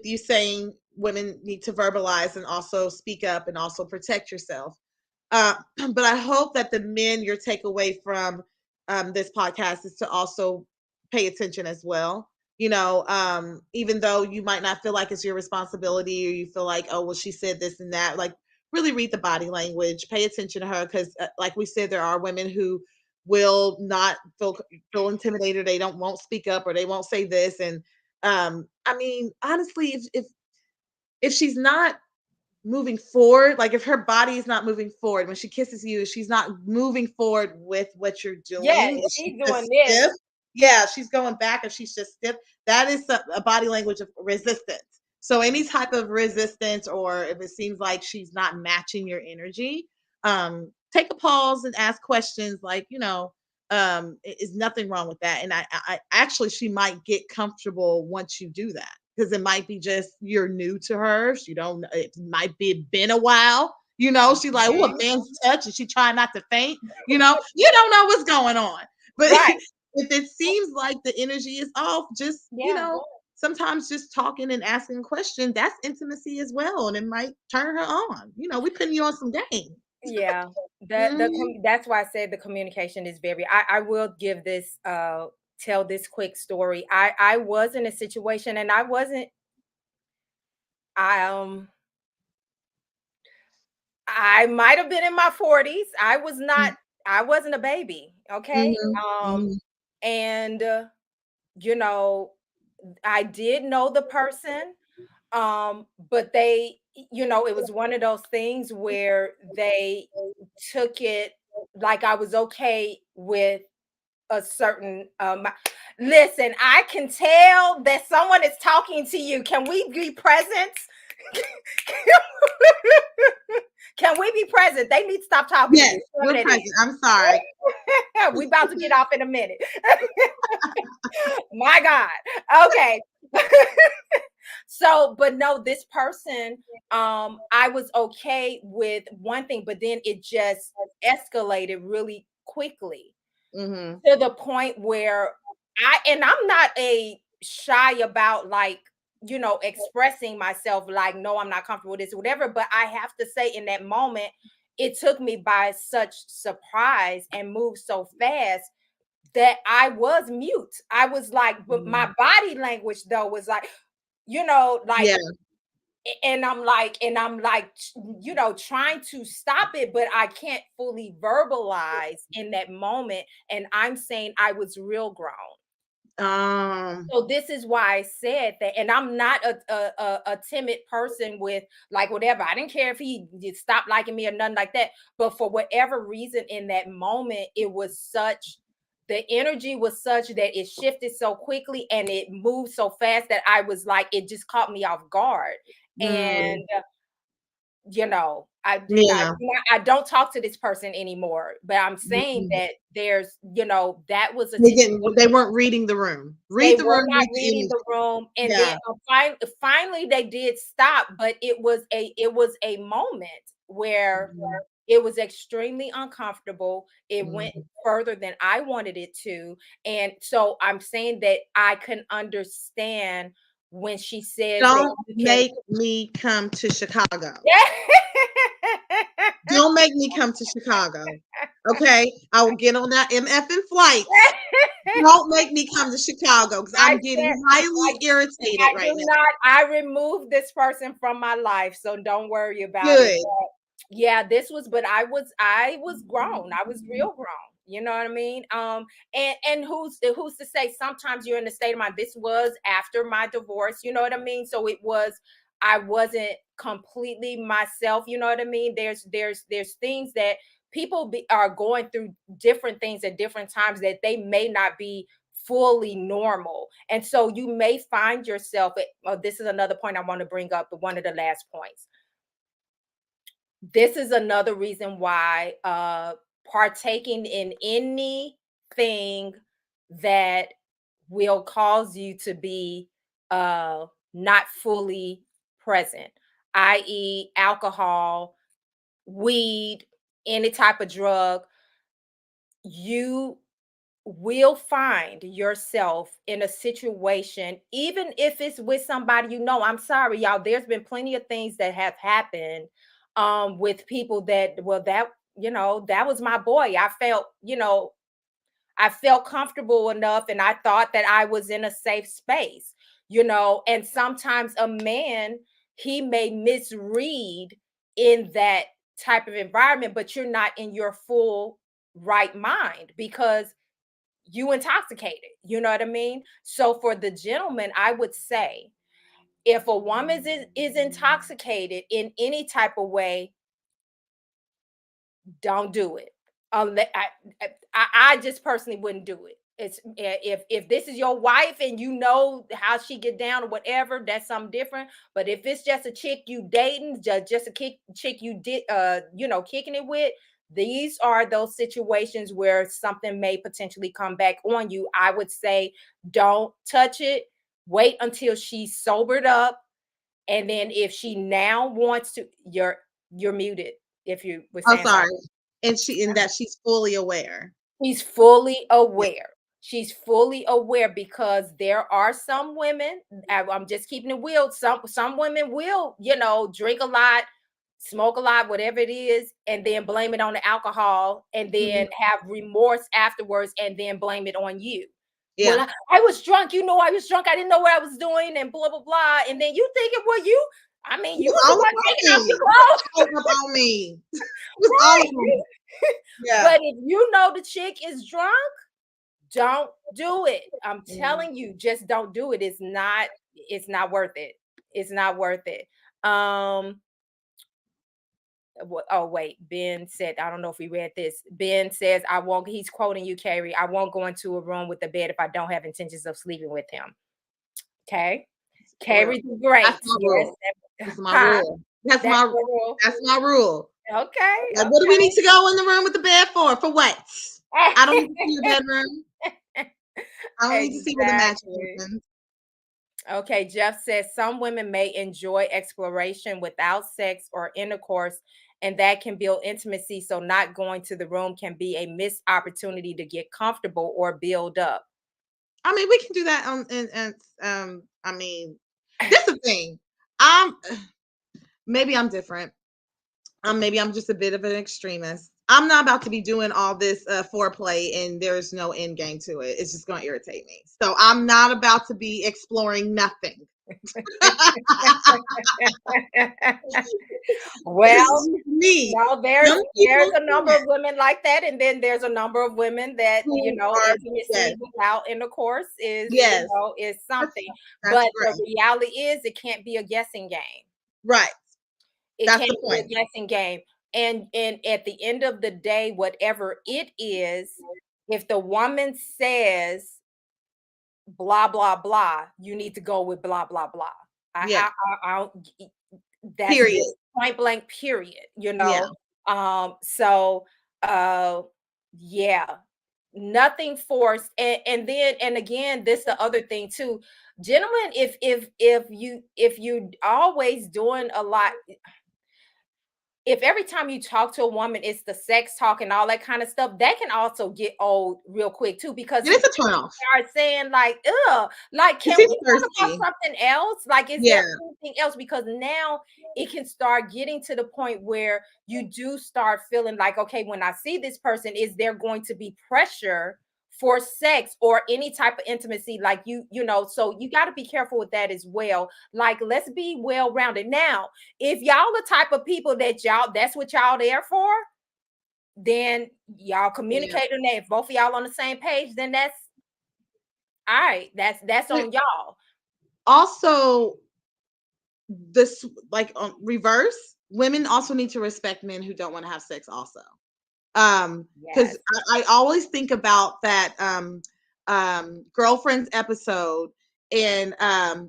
you saying women need to verbalize and also speak up and also protect yourself. But I hope that the men, your takeaway from this podcast is to also pay attention as well. Even though you might not feel like it's your responsibility, or you feel like, oh, well, she said this and that, like really read the body language, pay attention to her. Because like we said, there are women who will not feel intimidated. They won't speak up, or they won't say this. And I mean, honestly, if she's not moving forward, like if her body is not moving forward when she kisses you, she's not moving forward with what you're doing. Yeah, she's doing this. Stiff, yeah, she's going back and she's just stiff. That is a body language of resistance. So any type of resistance, or if it seems like she's not matching your energy, take a pause and ask questions like, is nothing wrong with that. And I actually, she might get comfortable once you do that. Because it might be just you're new to her. She don't. It might be been a while. She's like, oh, a man's touch, and she trying not to faint. You don't know what's going on. But right. If it seems like the energy is off, just sometimes just talking and asking a question, that's intimacy as well, and it might turn her on. We putting you on some game. Yeah, that's why I said the communication is very. I will give this tell this quick story. I was in a situation, and I might have been in my 40s. I wasn't a baby. Okay. And I did know the person. But they, it was one of those things where they took it like I was okay with a certain listen, I can tell that someone is talking to you. Can we be present? Can we be present? They need to stop talking. Yes, we're present. I'm sorry. We about to get off in a minute. My God. Okay. So, but no, this person, I was okay with one thing, but then it just escalated really quickly to the point where I'm not a shy about like, expressing myself like, no, I'm not comfortable with this or whatever. But I have to say in that moment, it took me by such surprise and moved so fast that I was mute. I was like, but my body language though was like, like, and I'm like, trying to stop it, but I can't fully verbalize in that moment. And I'm saying I was real grown. So this is why I said that, and I'm not a timid person with like whatever. I didn't care if he did stop liking me or nothing like that. But for whatever reason, in that moment, the energy was such that it shifted so quickly and it moved so fast that I was like, it just caught me off guard. And I don't talk to this person anymore, but I'm saying that there's, that was they weren't reading the room. Reading the room. And then finally they did stop, but it was a moment where It was extremely uncomfortable. It went Mhm. further than I wanted it to. And so I'm saying that I can understand when she says that Don't you can. make me come to Chicago. Don't make me come to Chicago. Okay? I will get on that MFing flight. Don't make me come to Chicago because I I'm getting said, highly irritated I right do now. not, I removed this person from my life, so don't worry about it. Good. Yeah, this was, but I was grown. I was real grown. You know what I mean? And who's to say sometimes you're in a state of mind. This was after my divorce, you know what I mean? So it was, I wasn't completely myself, you know what I mean? There's things that are going through different things at different times that they may not be fully normal. And so you may find yourself, this is another point I want to bring up, but one of the last points. This is another reason why partaking in anything that will cause you to be not fully present, i.e., alcohol, weed, any type of drug, you will find yourself in a situation, even if it's with somebody you know. I'm sorry, y'all. There's been plenty of things that have happened with people that, well, that, that was my boy. I felt comfortable enough and I thought that I was in a safe space, and sometimes a man, he may misread in that type of environment, but you're not in your full right mind because you intoxicated, you know what I mean? So for the gentleman, I would say if a woman is intoxicated in any type of way, don't do it. I just personally wouldn't do it. It's if this is your wife and you know how she get down or whatever, that's something different. But if it's just a chick you dating, just a chick you did kicking it with, these are those situations where something may potentially come back on you. I would say don't touch it. Wait until she's sobered up, and then if she now wants to, you're muted. If you were Oh, saying sorry. something. And that she's fully aware. She's fully Yeah. aware. She's fully aware because there are some women, I'm just keeping it real. Some women will, drink a lot, smoke a lot, whatever it is, and then blame it on the alcohol and then have remorse afterwards and then blame it on you. Yeah. Well, I was drunk, I was drunk. I didn't know what I was doing and blah, blah, blah. And then you thinking, well, you was the All one about taking off your me. clothes. All about me. It was all Right. about me. Yeah. But if you know the chick is drunk, don't do it. I'm Mhm. telling you, just don't do it. It's not worth it. It's not worth it. Oh wait, Ben said, I don't know if we read this. Ben says, he's quoting you, Carrie. I won't go into a room with the bed if I don't have intentions of sleeping with him. Okay. Carrie's great. That's my Yes. rule. That's my Huh? rule. That's That's my the rule. that's my rule. Okay. Like, what do we need to go in the room with the bed for? For what? I don't need to see your bedroom. I don't need to see where the mattress Exactly. is. Okay, Jeff says some women may enjoy exploration without sex or intercourse, and that can build intimacy. So, not going to the room can be a missed opportunity to get comfortable or build up. I mean, we can do that I mean, this is the thing. I'm maybe I'm different. Maybe I'm just a bit of an extremist. I'm not about to be doing all this foreplay and there's no end game to it. It's just going to irritate me. So I'm not about to be exploring nothing. Well, me. there's Some people a number of women like that, and then there's a number of women that who are intimacy yes, without intercourse is yes. is That's, something. that's But great. the reality is, it can't be a guessing game. Right. It That's can't the point. be a guessing game. And at the end of the day, whatever it is, if the woman says blah blah blah, you need to go with blah blah blah. Yeah. I don't. That's Period. just point blank. Period. Yeah. So yeah, nothing forced. And again, this the other thing too, gentlemen. If you always doing a lot, if every time you talk to a woman, it's the sex talk and all that kind of stuff, that can also get old real quick too. Because It is a turn off. start saying like, ugh, like, It can we seems talk about thirsty. something else? Like, is Yeah. there anything else? Because now it can start getting to the point where you do start feeling like, okay, when I see this person, is there going to be pressure for sex or any type of intimacy? Like you know, so you got to be careful with that as well. Like, let's be well rounded. Now, if y'all the type of people that that's what y'all there for, then y'all communicate on that. If both of y'all on the same page, then that's all right. That's on y'all. Also, this like on reverse, women also need to respect men who don't want to have sex also. Because Yes. I always think about that Girlfriends episode, and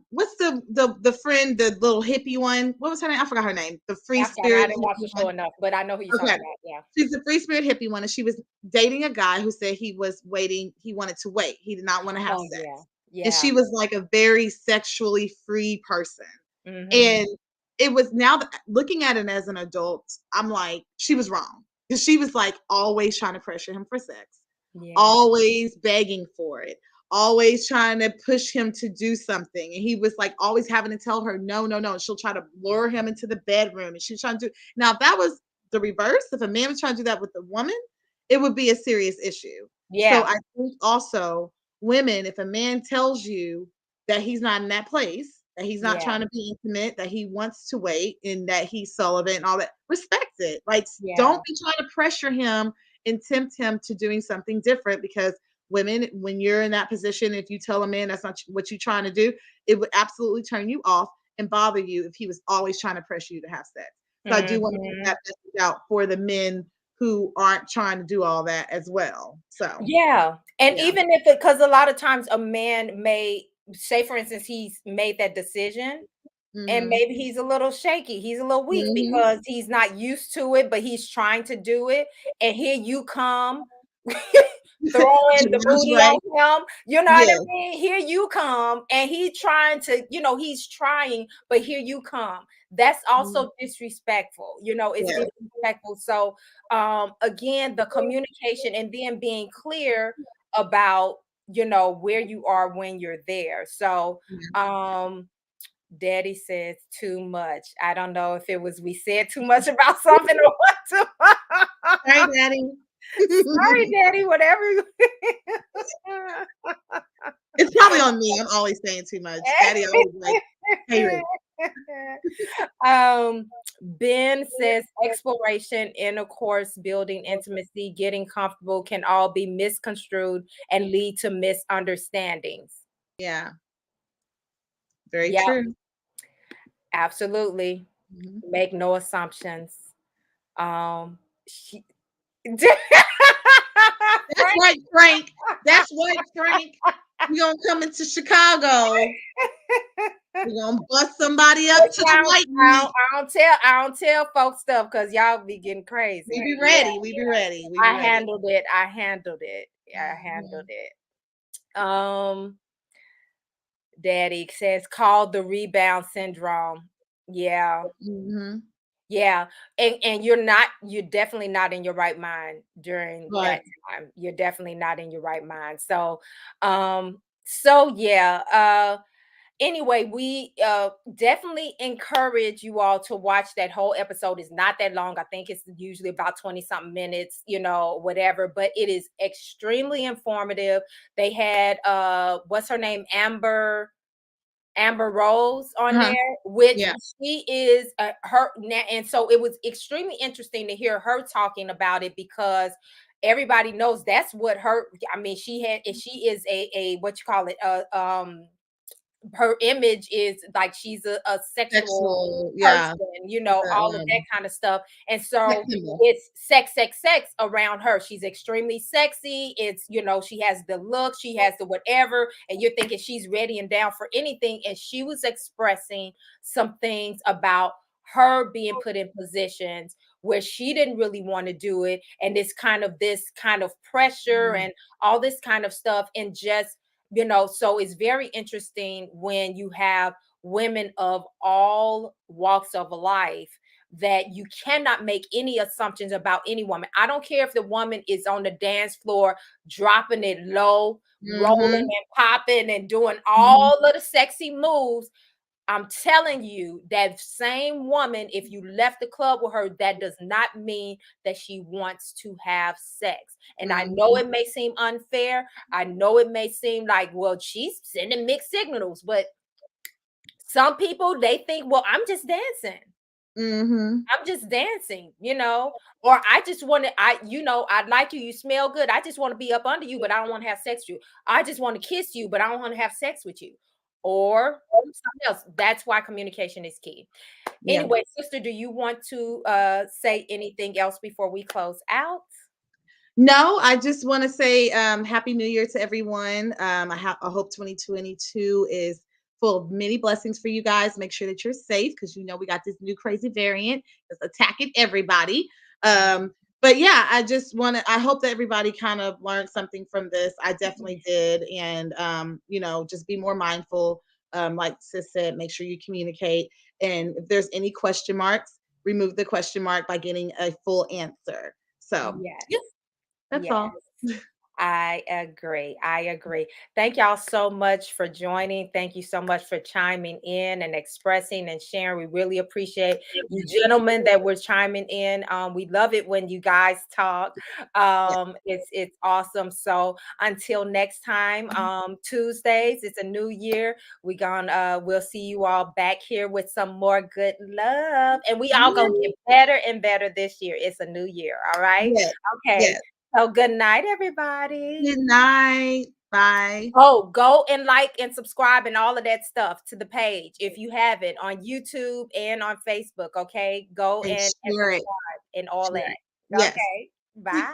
what's the friend, the little hippie one? What was her name? I forgot her name. The free I spirit didn't watch the show one. enough, but I know who you're talking about. Yeah. She's the free spirit hippie one, and she was dating a guy who said he was waiting. He wanted to wait. He did not want to have sex. Yeah. And she was like a very sexually free person. Mhm. And it was, now that looking at it as an adult, I'm like, she was wrong. Because she was like always trying to pressure him for sex, Yeah. always begging for it, always trying to push him to do something. And he was like always having to tell her, no, no, no. And she'll try to lure him into the bedroom. And she's trying to do, now if that was the reverse, if a man was trying to do that with a woman, it would be a serious issue. Yeah. So I think also women, if a man tells you that he's not in that place, that he's not trying to be intimate, that he wants to wait, and that he's celibate and all that, respect it. Like, don't be trying to pressure him and tempt him to doing something different, because women, when you're in that position, if you tell a man that's not what you're trying to do, it would absolutely turn you off and bother you if he was always trying to pressure you to have sex. So I do want to put that message out for the men who aren't trying to do all that as well. So and even if it, because a lot of times a man may say, for instance, he's made that decision and maybe he's a little shaky, he's a little weak because he's not used to it, but he's trying to do it, and here you come throwing the booty on him, you know what I mean? Here you come, and he's trying to, you know, he's trying, but here you come. That's also disrespectful, you know, it's disrespectful. So again, the communication and then being clear about, you know, where you are when you're there. So Daddy says too much. I don't know if it was we said too much about something or what. Sorry, Daddy. Sorry, Daddy, whatever. It's probably on me. I'm always saying too much. Daddy always like, hey. Ben says exploration, intercourse, building intimacy, getting comfortable can all be misconstrued and lead to misunderstandings. Yeah. Very true. Absolutely. Make no assumptions. That's right, Frank. That's right, Frank. We're gonna come into Chicago. We're gonna bust somebody up to the white meat. I don't tell folks stuff because y'all be getting crazy. We be ready. We be ready. I handled it. I handled it. Daddy says called the rebound syndrome. Yeah. Yeah. And you're definitely not in your right mind during that time. You're definitely not in your right mind. So anyway, we definitely encourage you all to watch that whole episode. It's not that long. I think it's usually about 20 something minutes, you know, whatever, but it is extremely informative. They had what's her name, Amber Rose on there, which she is her, and so it was extremely interesting to hear her talking about it, because everybody knows that's what her, I mean, she is a what you call it, her image is like she's a sexual person, you know, all of that kind of stuff. And so it's sex around her. She's extremely sexy. It's, you know, she has the look, she has the whatever, and you're thinking she's ready and down for anything. And she was expressing some things about her being put in positions where she didn't really want to do it, and this kind of pressure and all this kind of stuff, and just, you know, so it's very interesting when you have women of all walks of life that you cannot make any assumptions about any woman. I don't care if the woman is on the dance floor dropping it low, rolling Mhm. and popping and doing Mhm. all of the sexy moves. I'm telling you, that same woman, if you left the club with her, that does not mean that she wants to have sex. And I know Mhm. it may seem unfair. I know it may seem like, well, she's sending mixed signals, but some people, they think, well, I'm just dancing. Mhm. I'm just dancing, or I just want to, I like you, you smell good. I just want to be up under you, but I don't want to have sex with you. I just want to kiss you, but I don't want to have sex with you. Or something else. That's why communication is key. Yeah. Anyway, sister, do you want to say anything else before we close out? No, I just want to say Happy New Year to everyone. I hope 2022 is full of many blessings for you guys. Make sure that you're safe because we got this new crazy variant that's attacking everybody. But yeah, I hope that everybody kind of learned something from this. I definitely did. And just be more mindful. Like sis said, make sure you communicate. And if there's any question marks, remove the question mark by getting a full answer. So Yes. yeah, that's Yes. all. I agree. I agree. Thank y'all so much for joining. Thank you so much for chiming in and expressing and sharing. We really appreciate you gentlemen that were chiming in. We love it when you guys talk. It's awesome. So until next time, Tuesdays, it's a new year. We'll see you all back here with some more good love. And we all gonna get better and better this year. It's a new year. All right. Yes. Okay. Yes. So good night, everybody. Good night. Bye. Oh, go and like and subscribe and all of that stuff to the page if you have it on YouTube and on Facebook. Okay, go And and share it. subscribe and all Share that. it. Yes. Okay, bye.